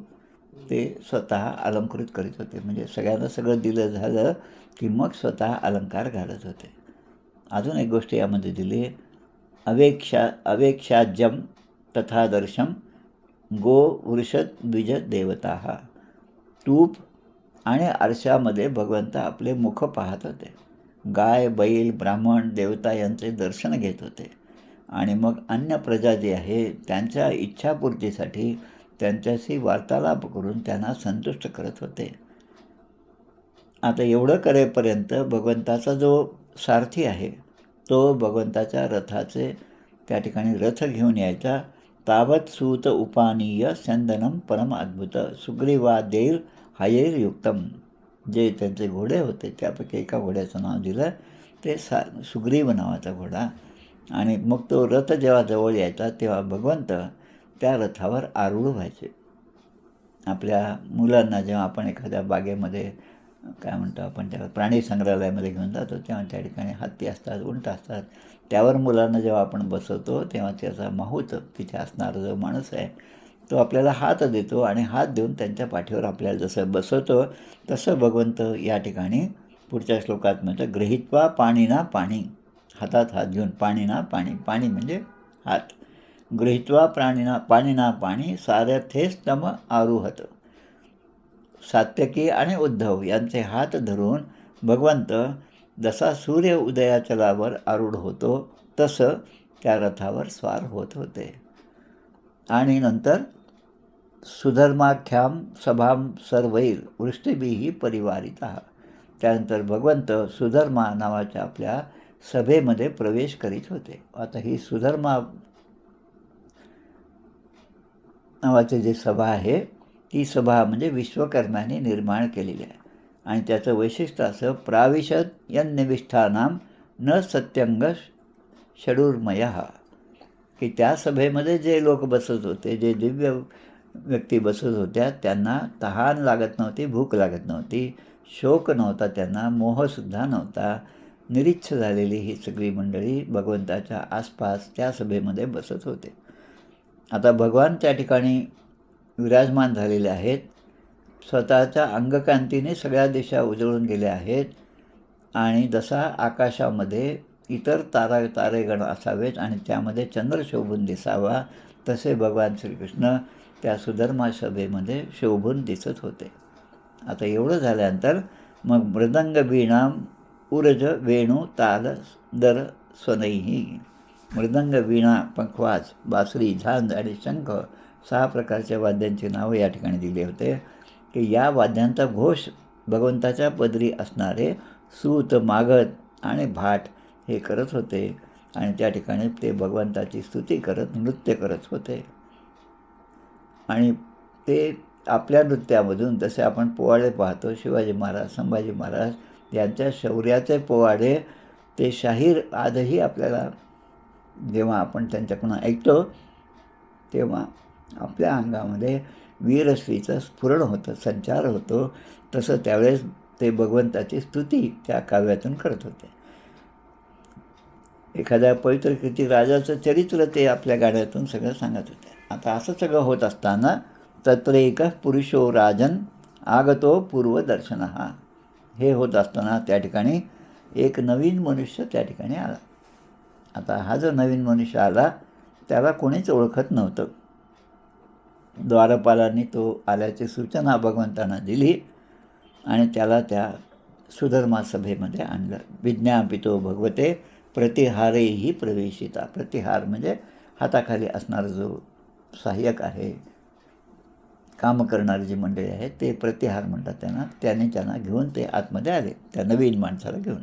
ते स्वतः अलंकृत करीत होते. म्हणजे सगळ्यांना सगळं दिलं झालं की मग स्वतः अलंकार घालत होते. अजून एक गोष्ट यामध्ये दिली, अवेक्षाज्यम तथादर्शम गो वृषद द्विज देवता. तूप आणि आरशामध्ये भगवंत आपले मुख पाहत होते. गाय, बैल, ब्राह्मण, देवता यांचे दर्शन घेत होते. आणि मग अन्य प्रजा जी आहे त्यांच्या इच्छापूर्तीसाठी त्यांच्याशी वार्तालाप करून त्यांना संतुष्ट करत होते. आता एवढं करेपर्यंत भगवंताचा जो सारथी आहे तो भगवंताच्या रथाचे त्या ठिकाणी रथ घेऊन यायचा. तावत सूत उपानीय चंदनम परम अद्भुत सुग्रीवादेर हयैर्युक्तम. जे त्यांचे घोडे होते त्यापैकी एका घोड्याचं नाव दिलं. ते सुग्रीव नावाचा घोडा. आणि मग तो रथ जेव्हा जवळ यायचा तेव्हा भगवंत त्या रथावर आरूढ व्हायचे. आपल्या मुलांना जेव्हा आपण एखाद्या बागेमध्ये काय म्हणतो आपण त्याला प्राणी संग्रहालयामध्ये घेऊन जातो तेव्हा त्या ठिकाणी हत्ती असतात, उंट असतात, त्यावर मुलांना जेव्हा आपण बसवतो तेव्हा त्याचा माहूत तिथे असणारा जो माणूस आहे तो आपल्याला हात देतो आणि हात देऊन त्यांच्या पाठीवर आपल्याला जसं बसवतो तसं भगवंत या ठिकाणी पुढच्या श्लोकात म्हणतं, गृहीत्वा पाणीना पाणी, हातात हात घेऊन पाणीना पाणी, पाणी म्हणजे हात, गृहीत्वा पाणीना पाणी सारथेच तम आरुहत. सात्यकी आणि उद्धव यांचे हात धरून भगवंत जसा सूर्य उदयाच्या लावर आरूढ होतो तसं त्या रथावर स्वार होत होते. आणि नंतर सुधर्माख्याम सभाम सर्वैर वृष्टिभिः परिवारितः. त्यानंतर भगवंत सुधर्मा नावाच्या आपल्या सभेमध्ये प्रवेश करीत होते. आता ही सुधर्मा नावाची जी सभा आहे ती सभा म्हणजे विश्वकर्म्याने निर्माण केलेली आहे. आणि त्याचं वैशिष्ट्य असं, प्राविशद यन्निविष्ठानाम न सत्यंग षडूर्मयः, की त्या सभेमध्ये जे लोक बसत होते, जे दिव्य व्यक्ती बसत होत्या, त्यांना तहान लागत नव्हती, भूक लागत नव्हती, शोक नव्हता, त्यांना मोहसुद्धा नव्हता. निरीच्छ झालेली ही सगळी मंडळी भगवंताच्या आसपास त्या सभेमध्ये बसत होते. आता भगवान त्या ठिकाणी विराजमान झालेले आहेत. स्वतःच्या अंगकांतीने सगळ्या दिशा उजळून गेल्या आहेत. आणि जसा आकाशामध्ये इतर तारेगण असावेत आणि त्यामध्ये चंद्र शोभून दिसावा तसे भगवान श्रीकृष्ण त्या सुधर्मा सभेमध्ये शोभून दिसत होते. आता एवढं झाल्यानंतर मग मृदंग वीणा उरज वेणू ताल दर स्वनैही. मृदंग, वीणा, पखवाज, बासरी, झांज आणि शंख 6 प्रकारच्या वाद्यांची नावं या ठिकाणी दिली होते की या वाद्यांचा घोष भगवंताच्या पदरी असणारे सूत, मागध आणि भाट हे करत होते. आणि त्या ठिकाणी ते भगवंताची स्तुती करत नृत्य करत होते. आणि ते आपल्या नृत्यामधून जसे आपण पोवाडे पाहतो, शिवाजी महाराज, संभाजी महाराज यांच्या शौर्याचे पोवाडे ते शाहीर आजही आपल्याला जेव्हा आपण त्यांच्याकडून ऐकतो तेव्हा आपल्या अंगामध्ये वीरश्रीचं स्फुरण होतं, संचार होतो. तसं त्यावेळेस ते भगवंताची स्तुती त्या काव्यातून करत होते. एखाद्या पवित्र कीर्ती राजाचं चरित्र ते आपल्या गाण्यातून सगळं सांगत होते. आता असं सगळं होत असताना तत्रैक पुरुषो राजन आगतो पूर्वदर्शनः, हे होत असताना त्या ठिकाणी एक नवीन मनुष्य त्या ठिकाणी आला. आता हा जो नवीन मनुष्य आला त्याला कोणीच ओळखत नव्हतं. द्वारपालांनी तो आल्याची सूचना भगवंतांना दिली आणि त्याला त्या सुधर्मा सभेमध्ये आणलं. विज्ञापितो भगवते प्रतिहारेही प्रवेशिता. प्रतिहार म्हणजे हाताखाली असणारा जो सहाय्यक आहे, काम करणारी जी मंडळी आहे ते प्रतिहार म्हणतात त्यांना घेऊन ते आतमध्ये आले, त्या नवीन माणसाला घेऊन.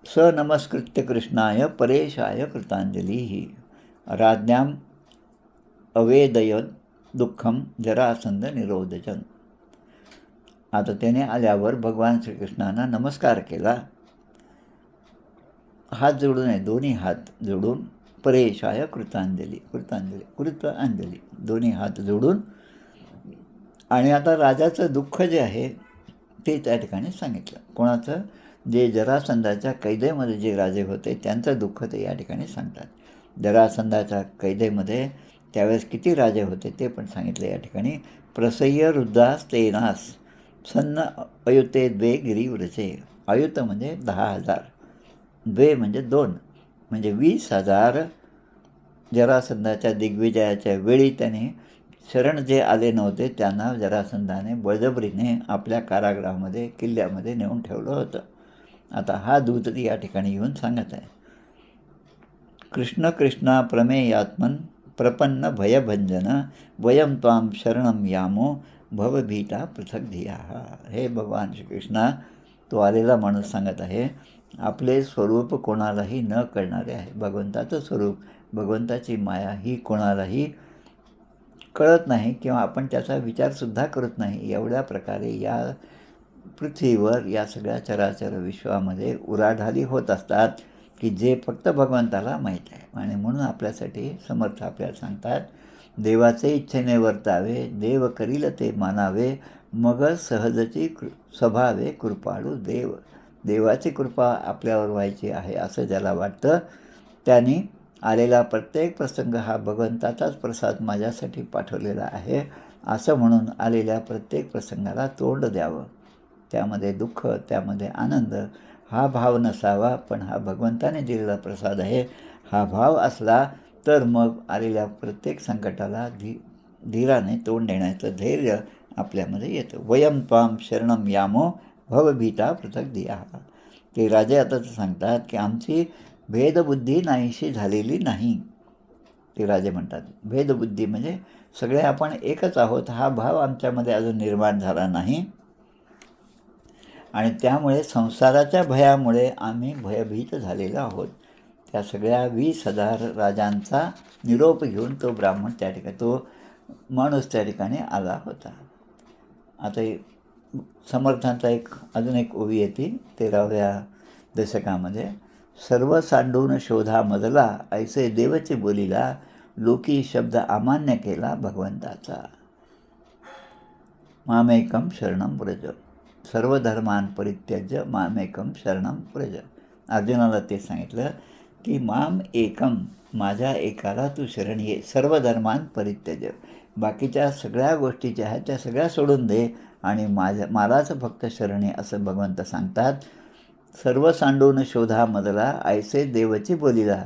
स नमस्कृत्य कृष्णाय परेशाय कृतांजली राज्ञाम अवेदयन दुःखम जरासंध निरोधजन. आता त्याने आल्यावर भगवान श्रीकृष्णांना नमस्कार केला, हात जोडून आहे, दोन्ही हात जोडून, परेशाय कृतांजली, कृत अंजली, दोन्ही हात जोडून. आणि आता राजाचं दुःख जे आहे ते त्या ठिकाणी सांगितलं. कोणाचं? जे जरासंधाच्या कैदेमध्ये जे राजे होते त्यांचं दुःख ते या ठिकाणी सांगतात. जरासंधाच्या कैदेमध्ये त्यावेळेस किती राजे होते ते पण सांगितले या ठिकाणी. प्रसह्य रुद्रास तेनास सन्न अयुते द्वे गिरीव्रजे. अयुत म्हणजे 10,000, द्वे म्हणजे 2, म्हणजे 20,000 जरासंधाच्या दिग्विजयाच्या वेळी त्याने शरण जे आले नव्हते त्यांना जरासंधाने बळजबरीने आपल्या कारागृहामध्ये, किल्ल्यामध्ये नेऊन ठेवलं होतं. आता हा दूत या ठिकाणी येऊन सांगत आहे, कृष्ण कृष्णा प्रमेयात्मन प्रपन्न भयभंजन वयम त्वाम शरणम यामो भवभीता पृथक धिया. हे भगवान श्रीकृष्णा, तो आलेला माणूस सांगत आहे आपले स्वरूप कोणालाही न कळणारे आहे. भगवंताचं स्वरूप, भगवंताची माया ही कोणालाही कळत नाही किंवा आपण त्याचा विचारसुद्धा करत नाही. एवढ्या प्रकारे या पृथ्वीवर या सगळ्या चराचर विश्वामध्ये उलाढाली होत असतात की जे फक्त भगवंताला माहीत आहे. आणि म्हणून आपल्यासाठी समर्थ आपल्याला सांगतात, देवाचे इच्छेने वर्तावे, देव करील ते मानावे, मग सहजची स्वभावे कृपाळू देव. देवाची कृपा आपल्यावर व्हायची आहे असं ज्याला वाटतं, त्यांनी आलेला प्रत्येक प्रसंग हा भगवंताचाच प्रसाद माझ्यासाठी पाठवलेला आहे असं म्हणून आलेल्या प्रत्येक प्रसंगाला तोंड द्यावं. त्यामध्ये दुःख, त्यामध्ये आनंद हा भाव नसावा, पण हा भगवंताने दिलेला प्रसाद आहे हा भाव असला तर मग आलेल्या प्रत्येक संकटाला धीराने तोंड देण्याचं धैर्य आपल्यामध्ये येतं. वयम त्वाम शरणम यामो भवभीता पृथक दिया. ते राजे आता सांगतात की आमची भेदबुद्धी नाहीशी झालेली नाही. ते राजे म्हणतात भेदबुद्धी म्हणजे सगळे आपण एकच आहोत हा भाव आमच्यामध्ये अजून निर्माण झाला नाही, आणि त्यामुळे संसाराच्या भयामुळे आम्ही भयभीत झालेलो आहोत. त्या सगळ्या 20,000 राजांचा निरोप घेऊन तो ब्राह्मण त्या ठिकाणी, तो माणूस त्या ठिकाणी आला होता. आता समर्थांचा अजून एक ओवी येते 13व्या दशकामध्ये. सर्व सांडून शोधा मजला, ऐसे देवचे बोलिला, लोकी शब्द अमान्य केला भगवंताचा. मामेकम शरणम व्रज, सर्व धर्मान परित्यज्य मामेकम शरणम व्रज. अर्जुनाला ते सांगितलं की माम एकम, माझ्या एकाला तू शरण ये, सर्व धर्मान परित्यज्य, बाकीच्या सगळ्या गोष्टी ज्या आहेत त्या सगळ्या सोडून दे आणि मलाच फक्त शरण ये असं भगवंत सांगतात. सर्व सांडून शोधा मजला, ऐसे देवची बोलिला,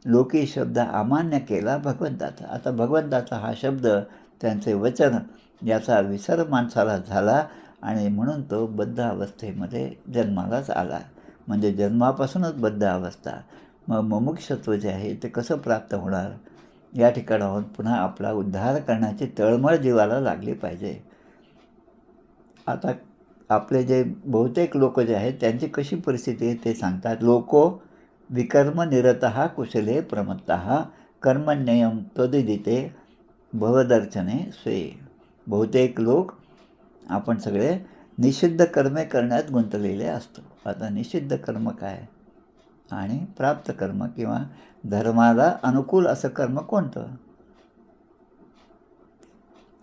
लोकी शब्द अमान्य केला भगवंताचा. आता भगवंताचा हा शब्द, त्यांचे वचन याचा विसर माणसाला झाला आणि म्हणून तो बद्ध अवस्थेमध्ये जन्मालाच आला. म्हणजे जन्मापासूनच बद्ध अवस्था. मग मुमुक्षत्व जे आहे ते कसं प्राप्त होणार? या ठिकाणाहून पुन्हा आपला उद्धार करण्याची तळमळ जीवाला लागली पाहिजे. आता आपले जे बहुतेक लोक जे आहेत त्यांची कशी परिस्थिती आहे ते सांगतात. लोको विकर्म निरतः कुशले प्रमत्तः, कर्मण्ययम त्वदिदिते भवदर्शने स्वे. बहुतेक लोक आपण सगळे निषिद्ध कर्मे करण्यात गुंतलेले असतो. आता निषिद्ध कर्म काय आणि प्राप्त कर्म किंवा धर्माला अनुकूल असं कर्म कोणतं,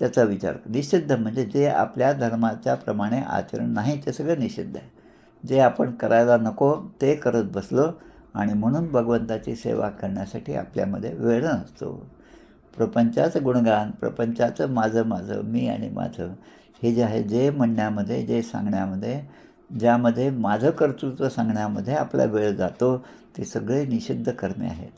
त्याचा विचार. निषिद्ध म्हणजे जे आपल्या धर्माच्या प्रमाणे आचरण नाही ते सगळं निषिद्ध आहे. जे आपण करायला नको ते करत बसलो आणि म्हणून भगवंताची सेवा करण्यासाठी आपल्यामध्ये वेळ नसतो. प्रपंचाचं गुणगान, प्रपंचाचं माझं माझं, मी आणि माझं, हे जे आहे जे म्हणण्यामध्ये, जे सांगण्यामध्ये, ज्यामध्ये माझं कर्तृत्व सांगण्यामध्ये आपला वेळ जातो ते सगळे निषिद्ध कर्मे आहेत.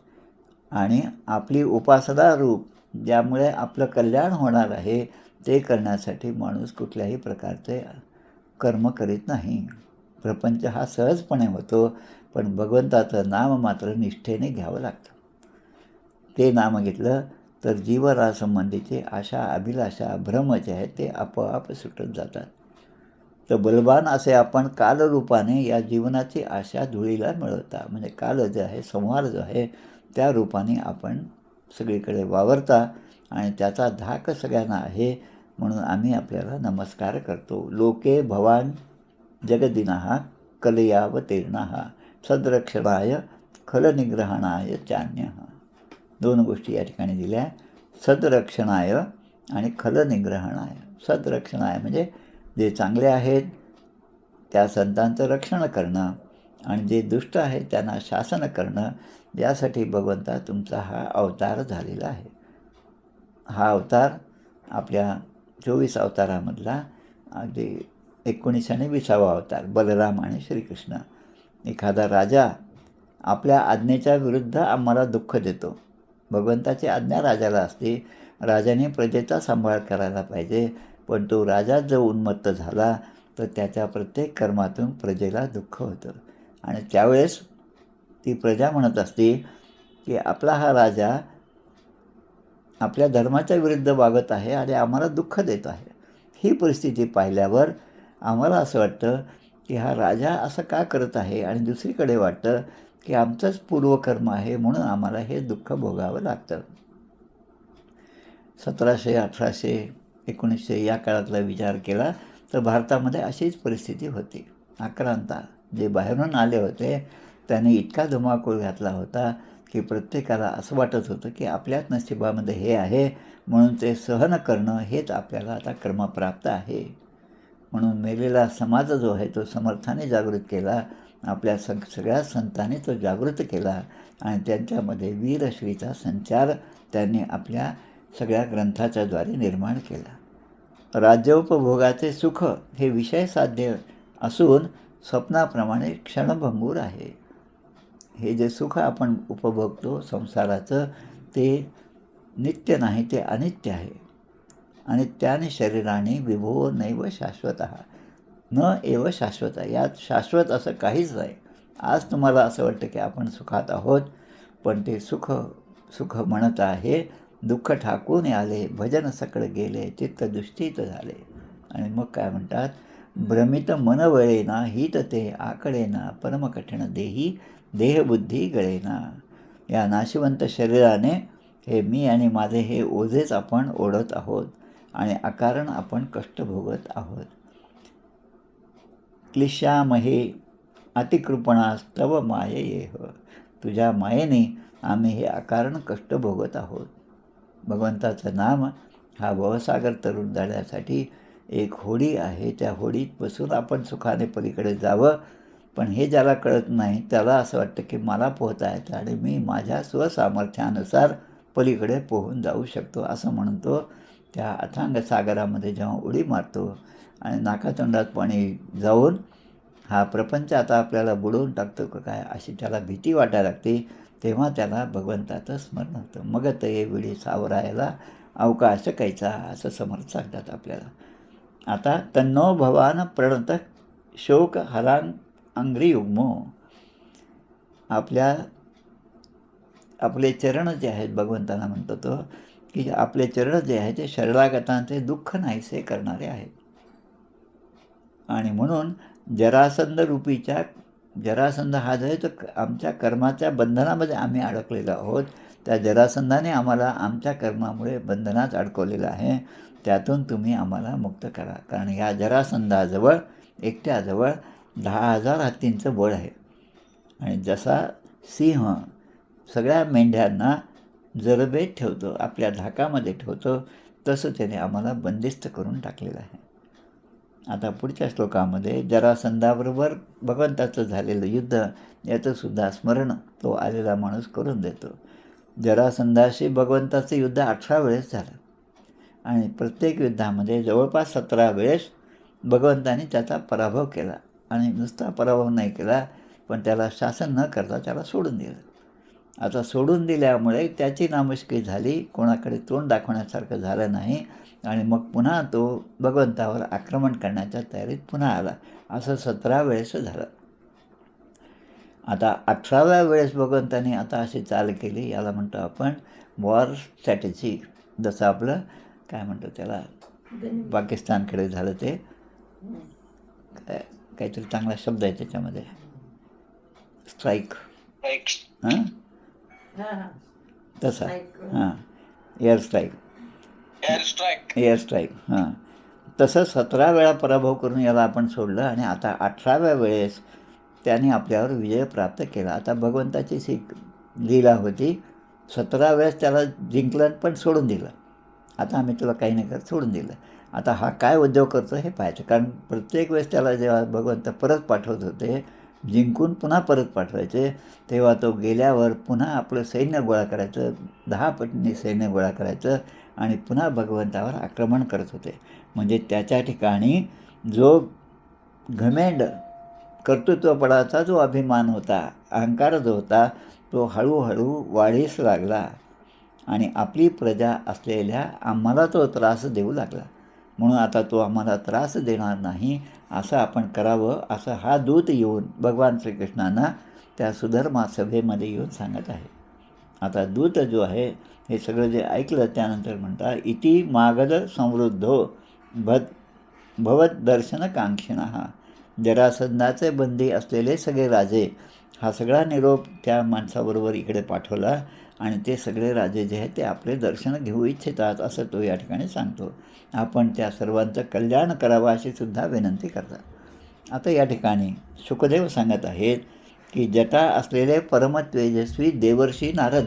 आणि आपली उपासना रूप ज्यामुळे आपलं कल्याण होणार आहे ते करण्यासाठी माणूस कुठल्याही प्रकारचे कर्म करीत नाही. प्रपंच हा सहजपणे होतो, पण भगवंताचं नाम मात्र निष्ठेने घ्यावं लागतं. ते नाम घेतलं तर जीवनासंबंधीची आशा, अभिलाषा, भ्रम जे आहेत ते आपोआप सुटत जातात. तर बलवान असे आपण कालरूपाने या जीवनाची आशा धुळीला मिळवता. म्हणजे काल जे आहे, संहार जो आहे, त्या रूपाने आपण सगळीकडे वावरता आणि त्याचा धाक सगळ्यांना आहे. म्हणून आम्ही आपल्याला नमस्कार करतो. लोके भवान जगदिनः कलयावतीर्णः, सद्रक्षणाय खलनिग्रहणाय चान्यः. 2 गोष्टी या ठिकाणी दिल्या, सद्रक्षणाय आणि खलनिग्रहणाय. सद्रक्षणाय म्हणजे जे चांगले आहेत त्या संतांचं रक्षण करणं आणि जे दुष्ट आहेत त्यांना शासन करणं, यासाठी भगवंता तुमचा हा अवतार झालेला आहे. हा अवतार आपल्या 24 अवतारामधला अगदी 19 आणि 20वा अवतार, बलराम आणि श्रीकृष्ण. एखादा राजा आपल्या आज्ञेच्या विरुद्ध आम्हाला दुःख देतो. भगवंताची आज्ञा राजाला असते, राजाने प्रजेचा सांभाळ करायला पाहिजे, पण तो राजा जर उन्मत्त झाला तर त्याच्या प्रत्येक कर्मातून प्रजेला दुःख होतं. आणि त्यावेळेस ती प्रजा म्हणत असते की आपला हा राजा आपल्या धर्माच्या विरुद्ध वागत आहे आणि आम्हाला दुःख देत आहे. ही परिस्थिती पाहिल्यावर आम्हाला असं वाटतं की हा राजा असं का करत आहे, आणि दुसरीकडे वाटतं की आमचंच पूर्वकर्म आहे म्हणून आम्हाला हे दुःख भोगावं लागतं. 1700, 1800, 1900 या काळातला विचार केला तर भारतामध्ये अशीच परिस्थिती होती. आक्रांता जे बाहेरून आले होते त्यांनी इतका धुमाकूळ घातला होता की प्रत्येकाला असं वाटत होतं की आपल्याच नशिबामध्ये हे आहे, म्हणून ते सहन करणं हेच आपल्याला आता क्रमप्राप्त आहे. म्हणून मेलेला समाज जो आहे तो समर्थाने जागृत केला, आपल्या सगळ्या संतांनी तो जागृत केला आणि त्यांच्यामध्ये वीरश्रीचा संचार त्यांनी आपल्या सगळ्या ग्रंथाच्या द्वारे निर्माण केला. राज्योपभोगाचे सुख हे विषय साध्य असून स्वप्नाप्रमाणे क्षणभंगूर आहे. हे जे सुख आपण उपभोगतो संसाराचं ते नित्य नाही, ते अनित्य आहे. आणि त्याने शरीराने विभो नैव शाश्वतः न एव शाश्वत, यात शाश्वत असं काहीच नाही. आज तुम्हाला असं वाटतं की आपण सुखात आहोत, पण ते सुख सुख म्हणत आहे दुःख ठाकून आले, भजन सकळ गेले, चित्त दुष्टित झाले. आणि मग काय म्हणतात, भ्रमित मन वळेना, हित ते आकडेना, परम कठीण देही देहबुद्धी गळेना. या नाशिवंत शरीराने हे मी आणि माझे हे ओझेच आपण ओढत आहोत आणि अकारण आपण कष्ट भोगत आहोत. क्लिशामहे अतिकृपणास्तव मायेह, तुझ्या मायेने आम्ही हे अकारण कष्ट भोगत आहोत. भगवंताचं नाम हा भवसागर तरुण जाण्यासाठी एक होडी आहे. त्या होडीत बसून आपण सुखाने पलीकडे जावं, पण हे ज्याला कळत नाही त्याला असं वाटतं की मला पोहता येतं आणि मी माझ्या स्वसामर्थ्यानुसार पलीकडे पोहून जाऊ शकतो असं म्हणून तो त्या अथांग सागरामध्ये जेव्हा उडी मारतो आणि नाकातोंडात पाणी जाऊन हा प्रपंच आता आपल्याला बुडवून टाकतो का काय अशी त्याला भीती वाटायला लागते, तेव्हा त्याला भगवंताचं स्मरण होतं. मग ते वेळी सावरायला अवकाश कैचा असं समर्थ सांगतात आपल्याला. आता तन्नो भवान प्रणत शोक हरान अंग्रियुग्मो, आपले चरण जे आहेत, भगवंतांना म्हणतो तो की आपले चरण जे आहेत ते शरणागतांचे दुःख नाहीसे करणारे आहेत. आणि म्हणून जरासंध हा जो आहे तो आमच्या कर्माच्या बंधनामध्ये आम्ही अडकलेलो आहोत. त्या जरासंधाने आम्हाला आमच्या कर्मामुळे बंधनात अडकवलेलं आहे. त्यातून तुम्ही आम्हाला मुक्त करा. कारण या जरासंधाजवळ एकट्याजवळ 10,000 हत्तींचं बळ आहे. आणि जसा सिंह सगळ्या मेंढ्यांना जरबेत ठेवतो, आपल्या धाकामध्ये ठेवतो, तसं त्याने आम्हाला बंदिस्त करून टाकलेलं आहे. आता पुढच्या श्लोकामध्ये जरासंधाबरोबर भगवंताचं झालेलं युद्ध याचंसुद्धा स्मरण तो आलेला माणूस करून देतो. जरासंधाशी भगवंताचं युद्ध 18 वेळेस झालं आणि प्रत्येक युद्धामध्ये जवळपास 17 वेळेस भगवंताने त्याचा पराभव केला. आणि नुसता पराभव नाही केला, पण त्याला शासन न करता त्याला सोडून दिलं. आता सोडून दिल्यामुळे त्याची नामुष्की झाली, कोणाकडे तोंड दाखवण्यासारखं झालं नाही आणि मग पुन्हा तो भगवंतावर आक्रमण करण्याच्या तयारीत पुन्हा आला. असं 17 वेळेस झालं. आता 18व्या वेळेस भगवंताने आता अशी चाल केली, याला म्हणतो आपण वॉर स्ट्रॅटेजी. जसं आपलं काय म्हणतो त्याला पाकिस्तानकडे झालं ते काहीतरी चांगला शब्द आहे त्याच्यामध्ये, स्ट्राईक. हां तसा हां एअर स्ट्राईक हां तसं 17 वेळा पराभव करून याला आपण सोडलं आणि आता 18व्या वेळेस त्याने आपल्यावर विजय प्राप्त केला. आता भगवंताची लीला होती, 17 वेळेस त्याला जिंकलं पण सोडून दिलं. आता आम्ही तुला काही नाही करत, सोडून दिलं. आता हा काय उद्योग करतो हे पाहायचं. कारण प्रत्येक वेळेस त्याला जेव्हा भगवंत परत पाठवत होते, जिंकून पुन्हा परत पाठवायचे, तेव्हा तो गेल्यावर पुन्हा आपलं सैन्य गोळा करायचं, 10 पटीने सैन्य गोळा करायचं आणि पुन्हा भगवंतावर आक्रमण करत होते. म्हणजे त्याच्या ठिकाणी जो घमेंड, कर्तृत्वपणाचा जो अभिमान होता, अहंकार जो होता, तो हळूहळू वाढीस लागला आणि आपली प्रजा असलेल्या आम्हाला तो त्रास देऊ लागला. म्हणून आता तो आम्हाला त्रास देणार नाही, असं आपण करावं, असं हा दूत येऊन भगवान श्रीकृष्णांना त्या सुधर्मा सभेमध्ये येऊन सांगत आहे. आता दूत जो आहे हे सगळं जे ऐकलं त्यानंतर म्हणतात, इति मागध समृद्धो भवत दर्शन कांक्षिणः. जरासंधाचे बंदी असलेले सगळे राजे हा सगळा निरोप त्या माणसाबरोबर इकडे पाठवला आणि ते सगळे राजे जे आहेत ते आपले दर्शन घेऊ इच्छितात असं तो या ठिकाणी सांगतो. आपण त्या सर्वांचं कल्याण करावं अशी सुद्धा विनंती करतात. आता या ठिकाणी शुकदेव सांगत आहेत की जटा असलेले परमतेजस्वी देवर्षी नारद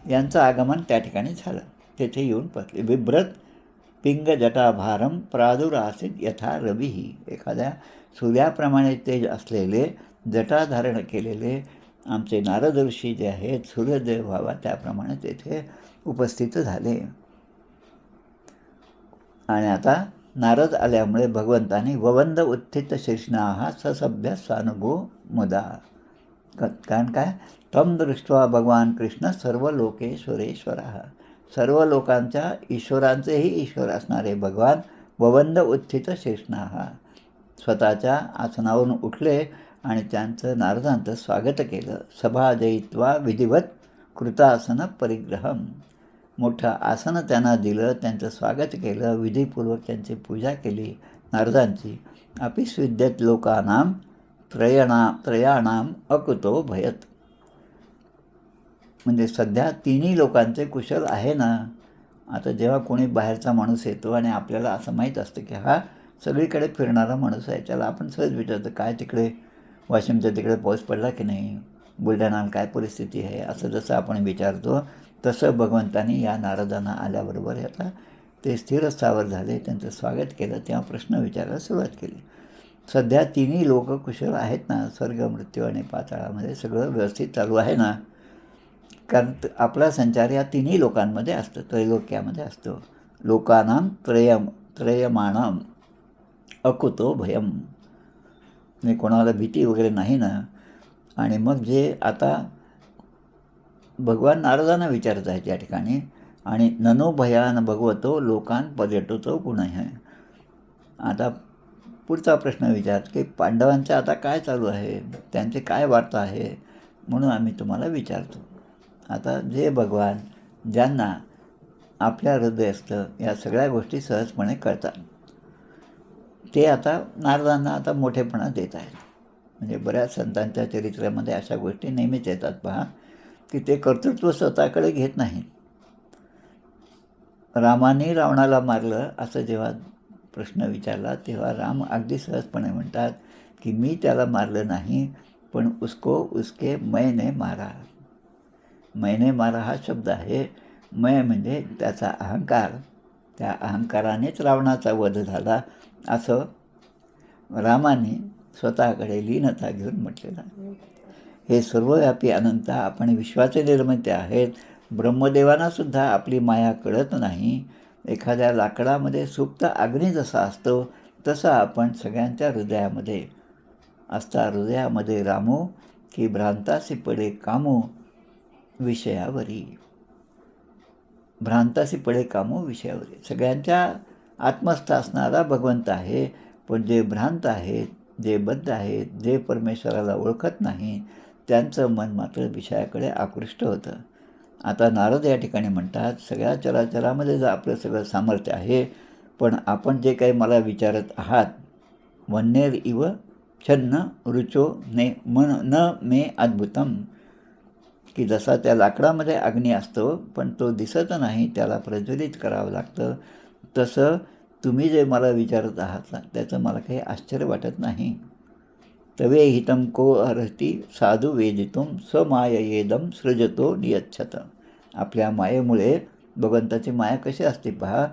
यांचं आगमन त्या ठिकाणी झालं. तेथे येऊन पतले बिभ्रत पिंग जटाभारम प्रादुरासित यथा रवीही. एखाद्या सूर्याप्रमाणे तेज असलेले जटा धारण केलेले आमचे नारद ऋषी जे आहेत सूर्यदेव व्हावा त्याप्रमाणे तेथे उपस्थित झाले. आणि आता नारद आल्यामुळे भगवंताने ववंद उत्थित शेषणाहा ससभ्य सानुगो मुदा. कारण काय तम दृष्ट्वा भगवान कृष्ण सर्व लोकेश्वरेश्वरा. सर्व लोकांच्या ईश्वरांचेही ईश्वर असणारे भगवान ववंद उत्थित शेषणाहा स्वतःच्या आसनावरून उठले आणि त्यांचं नारदांचं स्वागत केलं. सभा जयित्वा विधिवत कृतासन परिग्रहम. मोठं आसन त्यांना दिलं, त्यांचं स्वागत केलं, विधीपूर्वक त्यांची पूजा केली नारदांची. अपिस विद्यत लोकानां त्रयाणाम अकुतो भयत. म्हणजे सध्या तिन्ही लोकांचे कुशल आहे ना. आता जेव्हा कोणी बाहेरचा माणूस येतो आणि आपल्याला असं माहीत असतं की हा सगळीकडे फिरणारा माणूस आहे, त्याला आपण सहज विचारतो काय तिकडे वाशिमच्या तिकडे पाऊस पडला की नाही, बुलढाण्याला काय परिस्थिती आहे, असं जसं आपण विचारतो तसं भगवंतानी या नारदांना आल्याबरोबर आता ते स्थिर स्थावर झाले, त्यांचं स्वागत केलं. तेव्हा प्रश्न विचारायला सुरुवात केली. सध्या तिन्ही लोक कुशल आहेत ना, स्वर्ग मृत्यू आणि पाताळामध्ये सगळं व्यवस्थित चालू आहे ना. कारण आपला संचार या तिन्ही लोकांमध्ये असतो, त्रैलोक्यामध्ये असतो. लोकानां त्रयमाणम अकुतो भयम. म्हणजे कोणाला भीती वगैरे नाही ना. आणि मग जे आता भगवान नारदांना विचारत आहेत या ठिकाणी आणि ननो भयान भगवतो लोकान पर्यटतो पुनः. आता पुढचा प्रश्न विचार की पांडवांचं आता काय चालू आहे, त्यांचे काय वार्ता आहे, म्हणून आम्ही तुम्हाला विचारतो. आता जे भगवान ज्यांना आपल्या हृदयस्थ या सगळ्या गोष्टी सहजपणे कळतात ते आता नारदांना आता मोठेपणा देत आहेत. म्हणजे बऱ्याच संतांच्या चरित्रामध्ये अशा गोष्टी नेहमीच येतात पहा की ते कर्तृत्व स्वतःकडे घेत नाहीत. रामाने रावणाला मारलं असं जेव्हा प्रश्न विचारला तेव्हा राम अगदी सहजपणे म्हणतात की मी त्याला मारलं नाही, पण उसको उसके मैने मारा. मैने मारा हा शब्द आहे. मै म्हणजे त्याचा अहंकार, त्या अहंकारानेच रावणाचा वध झाला असं रामाने स्वतःकडे लीनता घेऊन म्हटलेलं आहे. हे सर्वव्यापी अनंत आपण विश्वाचे निर्माते आहेत. ब्रह्मदेवांनासुद्धा आपली माया कळत नाही. एखाद्या लाकडामध्ये सुप्त अग्नी जसा असतो तसा आपण सगळ्यांच्या हृदयामध्ये असता. हृदयामध्ये रामो की भ्रांतासी पडे कामो विषयावरी. भ्रांतासी पडे कामो विषयावरी. सगळ्यांच्या आत्मस्थ असणारा भगवंत आहे, पण जे भ्रांत आहेत, जे बद्ध आहेत, जे परमेश्वराला ओळखत नाही त्यांचं मन मात्र विषयाकडे आकृष्ट होतं. आता नारद या ठिकाणी म्हणतात सगळ्या चराचरामध्ये जर आपलं सगळं सामर्थ्य आहे, पण आपण जे काही मला विचारत आहात वन्नेर इव छन्न रुचो ने मन न मे अद्भुतम. की जसा त्या लाकडामध्ये अग्नी असतो पण तो दिसत नाही, त्याला प्रज्वलित करावं लागतं, तसं तुम्ही जे मला विचारत आहात त्याचं मला काही आश्चर्य वाटत नाही. तवे हितम को अर्हती साधू वेदितुम स्वमायेदम सृजतो नियच्छत. आपल्या मायेमुळे भगवंताची माया कशी असते पहा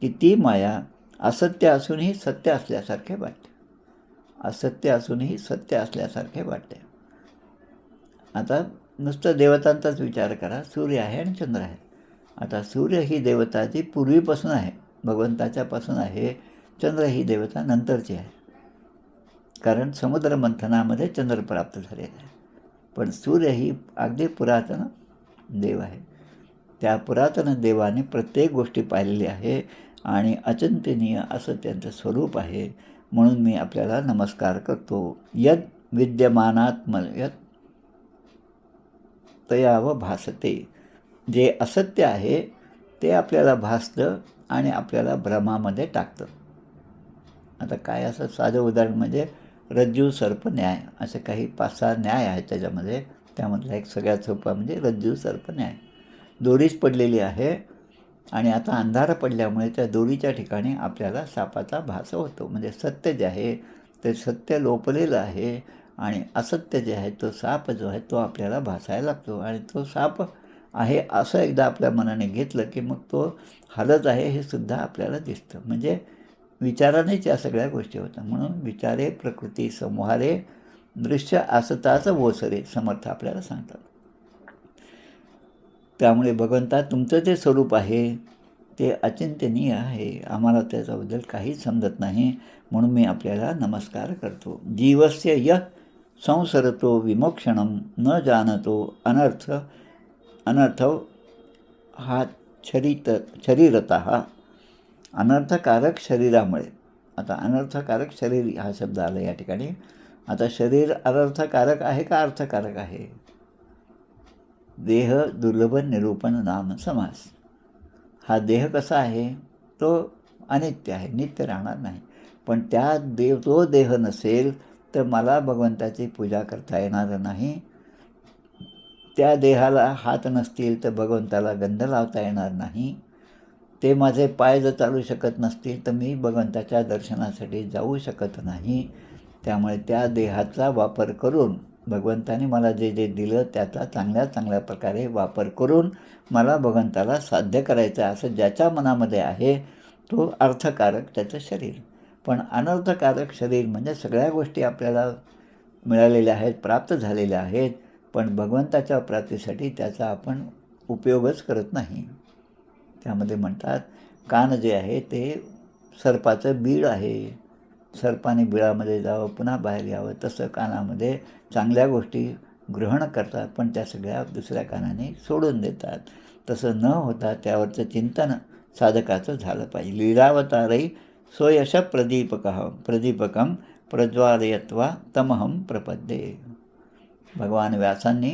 की ती माया असत्य असूनही सत्य असल्यासारखे वाटते. असत्य असूनही सत्य असल्यासारखे वाटते. आता नुसतं देवतांचाच विचार करा. सूर्य आहे आणि चंद्र आहे. आता सूर्य ही देवता जी पूर्वीपासून आहे, भगवंताच्यापासून आहे. चंद्र ही देवता नंतरची आहे, कारण समुद्र मंथनामध्ये चंद्र प्राप्त झालेला आहे. पण सूर्य ही अगदी पुरातन देव आहे. त्या पुरातन देवाने प्रत्येक गोष्टी पाहिलेली आहे आणि अचिंतनीय असं त्यांचं स्वरूप आहे. म्हणून मी आपल्याला नमस्कार करतो. यद विद्यमानात यत तयाव भासते. जे असत्य आहे ते आपल्याला भासतं आणि आपल्याला भ्रमामध्ये टाकतं. आता काय असं साधं उदाहरण म्हणजे रज्जू सर्प न्याय असे काही 5-6 न्याय आहेत त्याच्यामध्ये. त्यामधला एक सगळ्यात सोपा म्हणजे रज्जू सर्प न्याय. दोरीच पडलेली आहे आणि आता अंधार पडल्यामुळे त्या दोरीच्या ठिकाणी आपल्याला सापाचा भास होतो. म्हणजे सत्य जे आहे ते सत्य लोपलेलं आहे आणि असत्य जे आहे तो साप जो आहे तो आपल्याला भासायला लागतो आणि तो साप आहे असं एकदा आपल्या मनाने घेतलं की मग तो हालत आहे हे सुद्धा आपल्याला दिसतं. म्हणजे विचारानेच या सगळ्या गोष्टी होतात. म्हणून विचारे प्रकृती संहारे दृश्य असताच ओसरे समर्थ आपल्याला सांगतात. त्यामुळे भगवंता तुमचं जे स्वरूप आहे ते अचिंतनीय आहे. आम्हाला त्याच्याबद्दल काहीच समजत नाही म्हणून मी आपल्याला नमस्कार करतो. जीवस्य यः संसरतो विमोक्षणं न जानतो अनर्थ हा शरीरतः अनर्थकारक शरीरामुळे. आता अनर्थकारक शरीर हा शब्द आला या ठिकाणी. आता शरीर अनर्थकारक आहे का अर्थकारक आहे? देह दुर्लभ निरूपण नाम समास. हा देह कसा आहे? तो अनित्य आहे, नित्य राहणार नाही. पण तो देह नसेल तर मला भगवंताची पूजा करता येणार नाही. त्या देहाला हात नसतील तर भगवंताला गंध लावता येणार नाही. ते माझे पाय जर चालू शकत नसतील तर मी भगवंताच्या दर्शनासाठी जाऊ शकत नाही. त्यामुळे त्या देहाचा वापर करून भगवंताने मला जे जे दिलं त्याचा चांगल्या प्रकारे वापर करून मला भगवंताला साध्य करायचं असं ज्याच्या मनामध्ये आहे तो अर्थकारक त्याचं शरीर. पण अनर्थकारक शरीर म्हणजे सगळ्या गोष्टी आपल्याला मिळालेल्या आहेत, प्राप्त झालेल्या आहेत, पण भगवंताच्या प्राप्तीसाठी त्याचा आपण उपयोगच करत नाही. त्यामध्ये म्हणतात कान जे आहे ते सर्पाचं बीळ आहे. सर्पाने बिळामध्ये जावं पुन्हा बाहेर यावं तसं कानामध्ये चांगल्या गोष्टी ग्रहण करतात पण त्या सगळ्या दुसऱ्या कानाने सोडून देतात. तसं न होता त्यावरचं चिंतन साधकाचं झालं पाहिजे. लीलावतारई स्वयश प्रदीपकं प्रज्वालयत्वा तमहं प्रपद्ये. भगवान व्यासांनी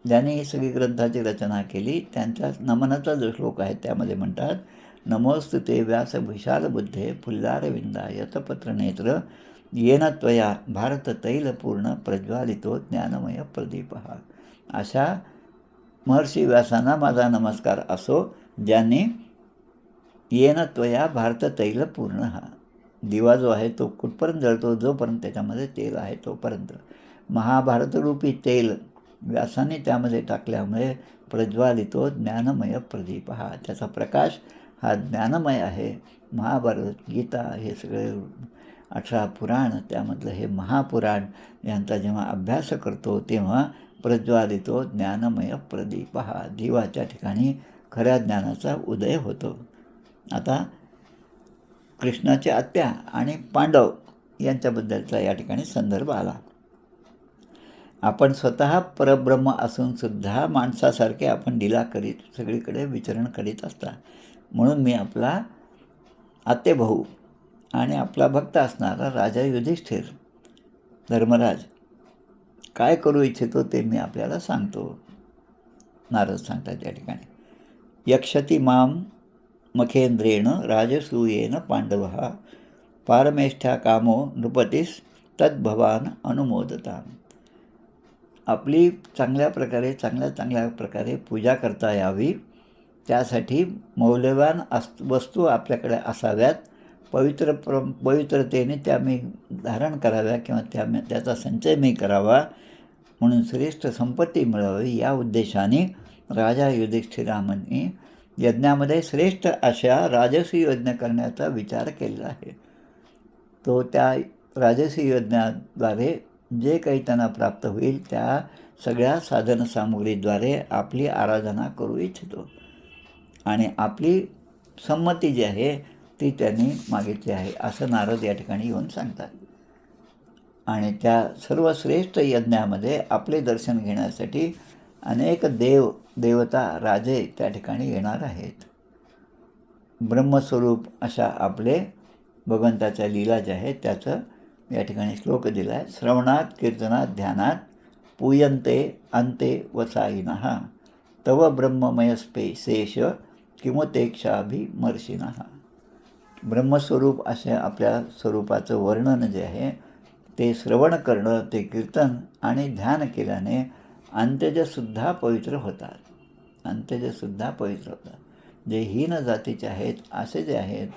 ज्यांनी ही सगळी ग्रंथाची रचना केली त्यांच्या नमनाचा जो श्लोक आहे त्यामध्ये म्हणतात नमोस्तुते व्यास विशालबुद्धे फुल्लारविंदा यतपत्रनेत्र येन त्वया भारत तैलपूर्ण प्रज्वालितो ज्ञानमय प्रदीप. अशा महर्षी व्यासांना माझा नमस्कार असो ज्यांनी येन त्वया भारत तैलपूर्ण हा दिवा जो आहे तो कुठपर्यंत जळतो जोपर्यंत त्याच्यामध्ये तेल आहे तोपर्यंत. महाभारतरूपी तेल व्यासाने त्यामध्ये टाकल्यामुळे प्रज्वालितो ज्ञानमय प्रदीप त्याचा प्रकाश हा ज्ञानमय आहे. महाभारत गीता हे सगळे 18 पुराण त्यामधलं हे महापुराण यांचा जेव्हा अभ्यास करतो तेव्हा प्रज्वालितो ज्ञानमय प्रदीप दिवाच्या ठिकाणी खऱ्या ज्ञानाचा उदय होतो. आता कृष्णाची आत्या आणि पांडव यांच्याबद्दलचा या ठिकाणी संदर्भ आला. आपण स्वतः परब्रह्म असूनसुद्धा माणसासारखे आपण लीला करीत सगळीकडे विचरण करीत असता. म्हणून मी आपला आतेभाऊ आणि आपला भक्त असणारा राजा युधिष्ठिर धर्मराज काय करू इच्छितो ते मी आपल्याला सांगतो. नारद सांगतात या ठिकाणी यक्षति माम मखेंद्रेण राजसूयेन पांडव पारमेष्ठ्या कामो नृपतीस तद्भवान अनुमोदता. आपली चांगल्या प्रकारे पूजा करता यावी त्यासाठी मौल्यवान वस्तू आपल्याकडे असाव्यात. पवित्रतेने त्या मी धारण कराव्या किंवा त्याचा संचय मी करावा म्हणून श्रेष्ठ संपत्ती मिळावी या उद्देशाने राजा युधिष्ठिरामांनी यज्ञामध्ये श्रेष्ठ अशा राजसी यज्ञ करण्याचा विचार केलेला आहे. तो त्या राजसी यज्ञाद्वारे जे काही त्यांना प्राप्त होईल त्या सगळ्या साधनसामुग्रीद्वारे आपली आराधना करू इच्छितो आणि आपली संमती जी आहे ती त्यांनी मागितली आहे असं नारद या ठिकाणी येऊन सांगतात. आणि त्या सर्वश्रेष्ठ यज्ञामध्ये आपले दर्शन घेण्यासाठी अनेक देवता राजे त्या ठिकाणी येणार आहेत. ब्रह्मस्वरूप अशा आपले भगवंताच्या लीला ज्या आहेत त्याचं या ठिकाणी श्लोक दिला आहे. श्रवणात कीर्तनात ध्यानात पूयन्ते अन्ते वसायिनः तव ब्रह्ममयस्पे शेष किमुतेक्षाभिमर्शिनः. ब्रह्मस्वरूप असे आपल्या स्वरूपाचं वर्णन जे आहे ते श्रवण करणं, ते कीर्तन आणि ध्यान केल्याने अंत्यजसुद्धा पवित्र होतात. अंत्यजसुद्धा पवित्र होतात. जे हीन जातीचे आहेत असे जे आहेत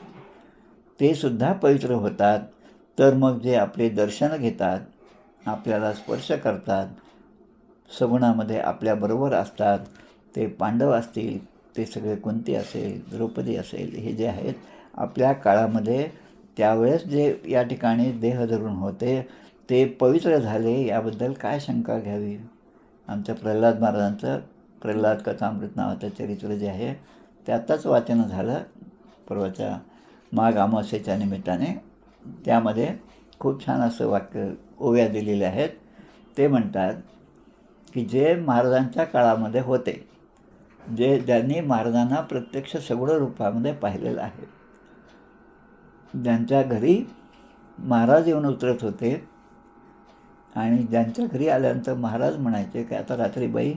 ते सुद्धा पवित्र होतात. तर मग जे आपले दर्शन घेतात, आपल्याला स्पर्श करतात, सगुणामध्ये आपल्याबरोबर असतात, ते पांडव असतील, ते सगळे कुंती असेल, द्रौपदी असेल, हे जे आहेत आपल्या काळामध्ये त्यावेळेस जे या ठिकाणी देह धरून होते ते पवित्र झाले, याबद्दल काय शंका घ्यावी. आमच्या प्रल्हाद महाराजांचं प्रल्हाद कथामृत नावाचं चरित्र जे आहे ते आत्ताच वाचन झालं परवाच्या माघ अमावस्येच्या निमित्ताने. त्यामध्ये खूप छान असं वाक्य ओव्या दिलेल्या आहेत. ते म्हणतात की जे महाराजांच्या काळामध्ये होते, ज्यांनी महाराजांना प्रत्यक्ष सगुण रूपामध्ये पाहिलेलं आहे, ज्यांच्या घरी महाराज येऊन उतरत होते आणि ज्यांच्या घरी आल्यानंतर महाराज म्हणायचे की आता रात्री बाई,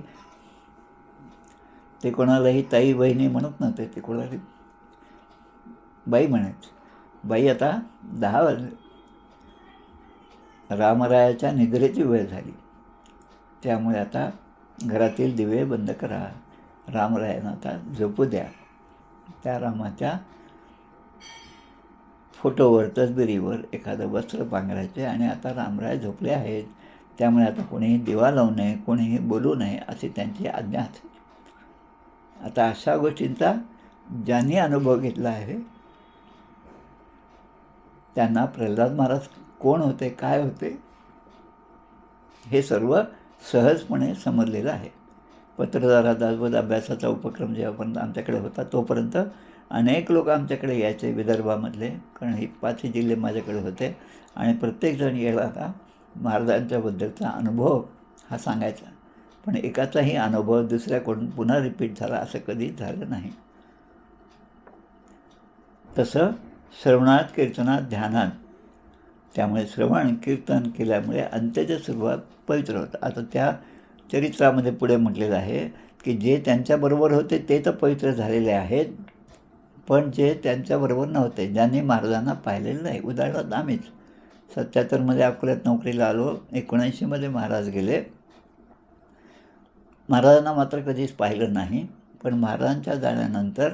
ते कोणालाही ताई बहिणी म्हणत नव्हते, ते कोणालाही बाई म्हणायचे, बाई आता 10 वाजले, रामरायाच्या निद्रेची वेळ झाली, त्यामुळे आता घरातील दिवे बंद करा, रामरायांना आता झोपू द्या. त्या रामाच्या फोटोवर, तसबिरीवर एखादं वस्त्र पांघरायचे आणि आता रामराय झोपले आहेत, त्यामुळे आता कोणीही दिवा लावू नये, कोणीही बोलू नये अशी त्यांची आज्ञा असते. आता अशा गोष्टींचा ज्यांनी अनुभव घेतला आहे त्यांना प्रल्हाद महाराज कोण होते, काय होते, हे सर्व सहजपणे समजलेलं आहे. पत्रधारा दासबोध अभ्यासाचा उपक्रम जेव्हापर्यंत आमच्याकडे होता तोपर्यंत अनेक लोक आमच्याकडे यायचे विदर्भामधले, कारण हे 5 जिल्हे माझ्याकडे होते आणि प्रत्येकजण यायला का महाराजांच्याबद्दलचा अनुभव हा सांगायचा. पण एकाचाही अनुभव दुसऱ्याकडून पुन्हा रिपीट झाला असं कधीच झालं नाही. तसं श्रवणात, कीर्तनात, ध्यानात, त्यामुळे श्रवण कीर्तन केल्यामुळे अंत्यच्या सुरुवात पवित्र होतं. आता त्या चरित्रामध्ये पुढे म्हटलेलं आहे की जे त्यांच्याबरोबर होते ते तर पवित्र झालेले आहेत, पण जे त्यांच्याबरोबर नव्हते, ज्यांनी महाराजांना पाहिलेलं नाही, उदाहरणार्थ आम्हीच 77मध्ये अकोल्यात नोकरीला आलो, 79मध्ये महाराज गेले. महाराजांना मात्र कधीच पाहिलं नाही, पण महाराजांच्या जाण्यानंतर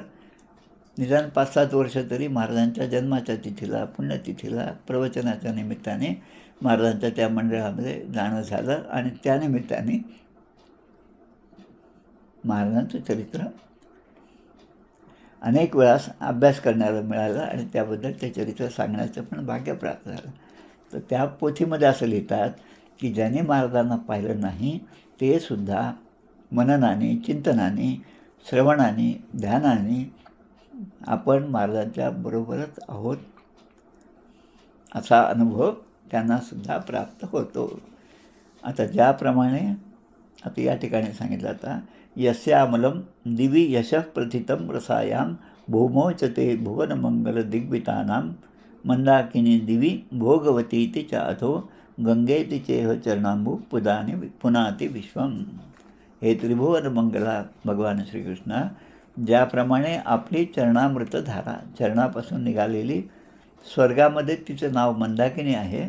निदान 5-7 वर्ष तरी महाराजांच्या जन्माच्या तिथीला, पुण्यतिथीला, प्रवचनाच्या निमित्ताने महाराजांच्या त्या मंडळामध्ये जाणं झालं आणि त्यानिमित्ताने महाराजांचं चरित्र अनेक वेळा अभ्यास करण्याला मिळालं आणि त्याबद्दल ते चरित्र सांगण्याचं पण भाग्य प्राप्त झालं. तर त्या पोथीमध्ये असं लिहितात की ज्याने महाराजांना पाहिलं नाही ते सुद्धा मननाने, चिंतनाने, श्रवणाने, ध्यानाने आपण महाराजांच्या बरोबरच आहोत असा अनुभव त्यांनासुद्धा प्राप्त होतो. आता ज्याप्रमाणे आता या ठिकाणी सांगितलं, आता यस्यामलं दिवी यशः प्रथितं रसायां भौमोचते भुवनमंगल दिग्वितानां मंदाकिनी दिवी भोगवती तिच्या अथो गंगे तिचेह चरणांबू पुनाती विश्वम. हे त्रिभुवन मंगला भगवान श्रीकृष्ण ज्याप्रमाणे आपली चरणामृतधारा, चरणापासून निघालेली, स्वर्गामध्ये तिचं नाव मंदाकिनी आहे,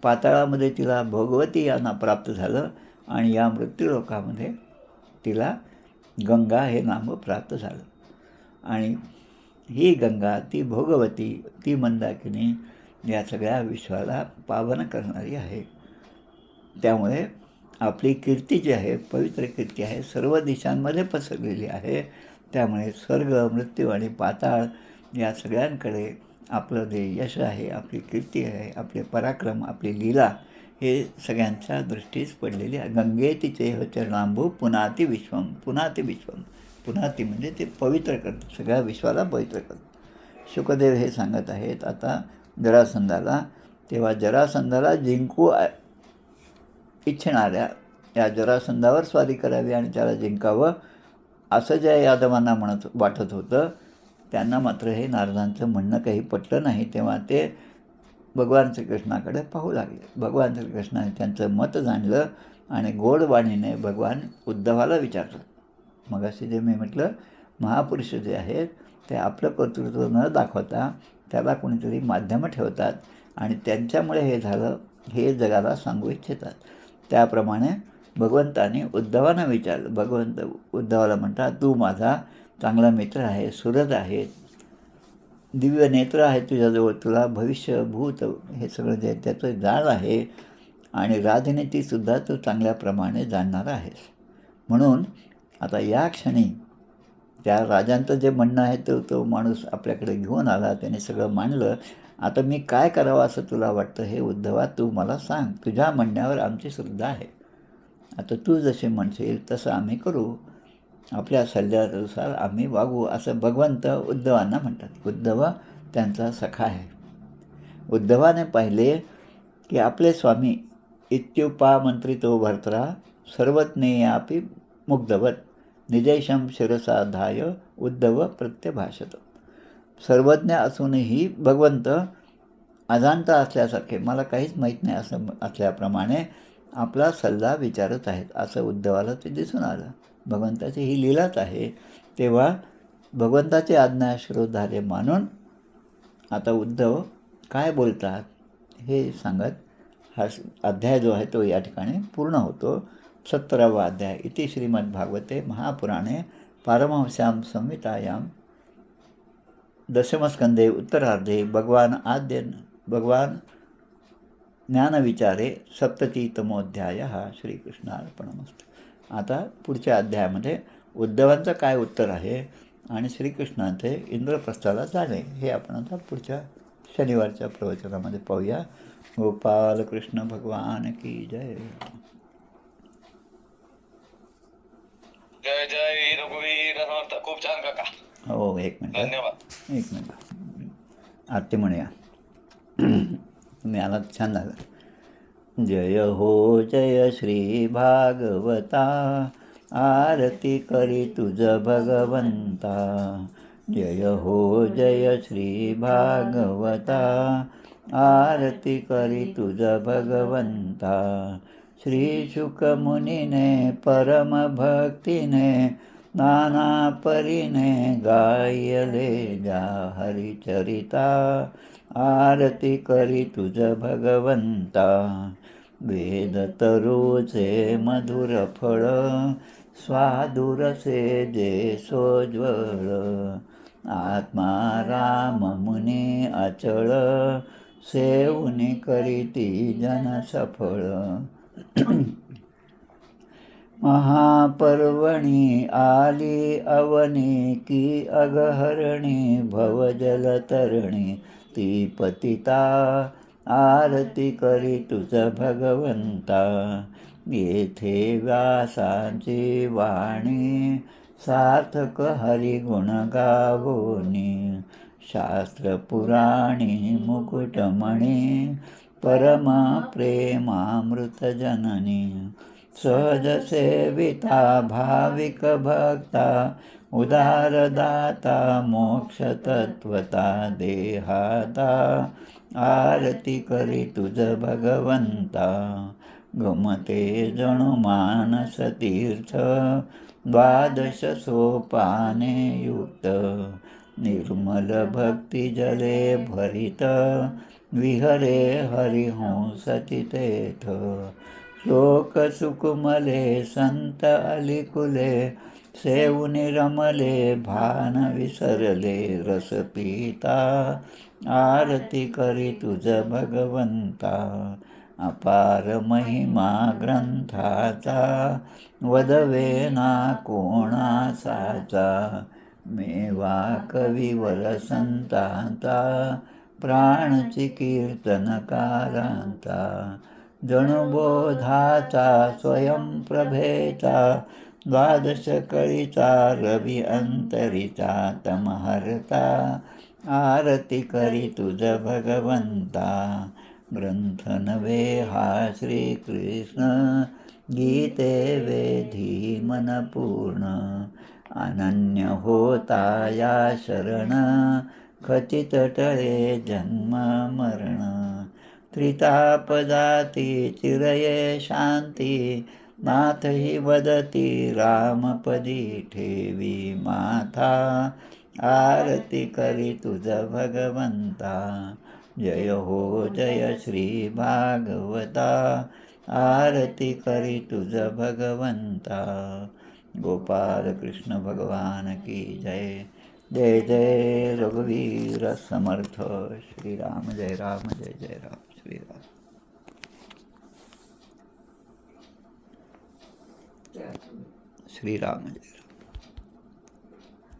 पाताळामध्ये तिला भोगवती या नाव प्राप्त झालं आणि या मृत्यूलोकामध्ये तिला गंगा हे नाम प्राप्त झालं. आणि ही गंगा, ती भोगवती, ती मंदाकिनी या सगळ्या विश्वाला पावन करणारी आहे. त्यामुळे आपली कीर्ती जी आहे, पवित्र कीर्ती आहे, सर्व दिशांमध्ये पसरलेली आहे. त्यामुळे स्वर्ग, मृत्यू आणि पाताळ या सगळ्यांकडे आपलं जे यश आहे, आपली कीर्ती आहे, आपले पराक्रम, आपली लीला हे सगळ्यांच्या दृष्टीस पडलेली आहे. गंगे तिचे चरणांबू पुनाती विश्वम. पुनाती विश्वम, पुनाती म्हणजे ते पवित्र करतं, सगळ्या विश्वाला पवित्र करतं. शुकदेव हे सांगत आहेत आता जरासंधाला. तेव्हा जरासंधाला जिंकू इच्छिणाऱ्या या जरासंधावर स्वारी करावी आणि त्याला जिंकावं असं ज्या यादवांना वाटत होतं, त्यांना मात्र हे नारदांचं म्हणणं काही पटलं नाही. तेव्हा ते भगवान श्रीकृष्णाकडे पाहू लागले. भगवान श्रीकृष्णाने त्यांचं मत जाणलं आणि गोडवाणीने भगवान उद्धवाला विचारलं. मग असे जे मी म्हटलं, महापुरुष जे आहेत ते आपलं कर्तृत्व न दाखवता त्याला कोणीतरी माध्यमं ठेवतात आणि त्यांच्यामुळे हे झालं हे जगाला सांगू इच्छितात. त्याप्रमाणे भगवंताने उद्धवांना विचारलं. भगवंत उद्धवाला म्हणतात, तू माझा चांगला मित्र आहे, सुहृद आहे, दिव्य नेत्र आहे तुझ्याजवळ, तुला भविष्य भूत हे सगळं जे त्याचं जाण आहे आणि राजनीतीसुद्धा तू चांगल्याप्रमाणे जाणणार आहेस. म्हणून आता या क्षणी त्या राजांचं जे म्हणणं आहे तो माणूस आपल्याकडे घेऊन आला, त्याने सगळं मांडलं. आता मी काय करावं असं तुला वाटतं हे उद्धवा, तू मला सांग. तुझ्या म्हणण्यावर आमची श्रद्धा आहे. आता तू जसे म्हणशील तसं आम्ही करू, आपल्या सल्ल्यानुसार आम्ही वागू, असं भगवंत उद्धवांना म्हणतात. उद्धव त्यांचा सखा आहे. उद्धवाने पाहिले की आपले स्वामी इत्युपामंत्रितो भर्त्रा सर्वज्ञेयापि मुग्धवत निजैशम शिरसाधाय उद्धव प्रत्यभाषत. सर्वज्ञ असूनही भगवंत अजाणता असल्यासारखे, मला काहीच माहीत नाही असं असल्याप्रमाणे आपला सल्ला विचारत आहेत, असं उद्धवाला ते दिसून आलं. भगवंताची ही लीलाच आहे. तेव्हा भगवंताची आज्ञा श्रोधाले मानून आता उद्धव काय बोलतात हे सांगत हा अध्याय जो आहे तो या ठिकाणी पूर्ण होतो. 17वा अध्याय. इति श्रीमद्भागवते महापुराणे पारमहंस्यां संहितायां दशमस्कंदे उत्तरार्धे भगवान ज्ञानविचारे 70तमोऽध्यायः. श्रीकृष्णार्पणमस्तु. आता पुढच्या अध्यायामध्ये उद्धवांचं काय उत्तर आहे आणि श्रीकृष्णाचे इंद्रप्रस्थाला जाणे हे आपण आता पुढच्या शनिवारच्या प्रवचनामध्ये पाहूया. गोपाल कृष्ण भगवान की जय. जय जय रघुवीर समर्थ. खूप छान काका. हो, एक मिनिट. आरती म्हणूया. तुम्ही आलात, छान झालं. जय हो जय श्री भागवता, आरती करी तुझ भगवंता. जय हो जय श्री भागवता, आरती करी तुझ भगवंता. श्री शुकमुनीने परम भक्तीने नाना परीने गायले जा हरिचरिता. आरती करी तुझ भगवंता. वेद तरुचे मधुर फळ, स्वादुरसे जे सोज्वळ. आत्मा राम मुनी अचळ, सेवुनी करीती जन सफळ. महापर्वणी आली अवनी, की अगहरणी भवजलतरणी ती पतिता. आरती करी तुझ भगवंता. येथे व्यासांची वाणी, सार्थक हरिगुण गावोनी. शास्त्र पुराणी मुकुटमणी, परम प्रेमामृत जननी. सहज सेविता भाविक भक्ता, उदारदाता मोक्ष तत्वता देहाता. आरती करी तुझ भगवंता. गमते जणू मानस तीर्थ, 12 सोपाने युक्त. निर्मल भक्ती जले भरित, विहरे हरिहंसति तेथ. श्लोक सुकुमले संत अलिकुले, सेवुनि रमले भान विसरले रस पिता. आरती करी तुझ भगवंता. अपार महिमा ग्रंथाचा, वदवे ना कोणासाचा. मेवा कविवर संतांचा, प्राणची कीर्तनकारांचा. जणू बोधाचा स्वयंप्रभेचा, 12 कळीचा रवी अंतरीचा तमहर्ता. आरती करी तुझ भगवंता. ग्रंथ नवे हा श्रीकृष्ण, गीते वेधी मन पूर्ण. अनन्य होता या शरण, खचित टळे जन्म मरण. त्रितापजाती चिरये शांती, नाथ ही वदती रामपदी ठेवी माथा. आरती करी तुझ भगवंता. जय हो जय श्री भागवता, आरती करी तुझ भगवंता. गोपाल कृष्ण भगवान की जय. जय जय रघुवीर समर्थ. श्रीराम जय राम, जय जय राम. श्रीराम. श्रीराम जय.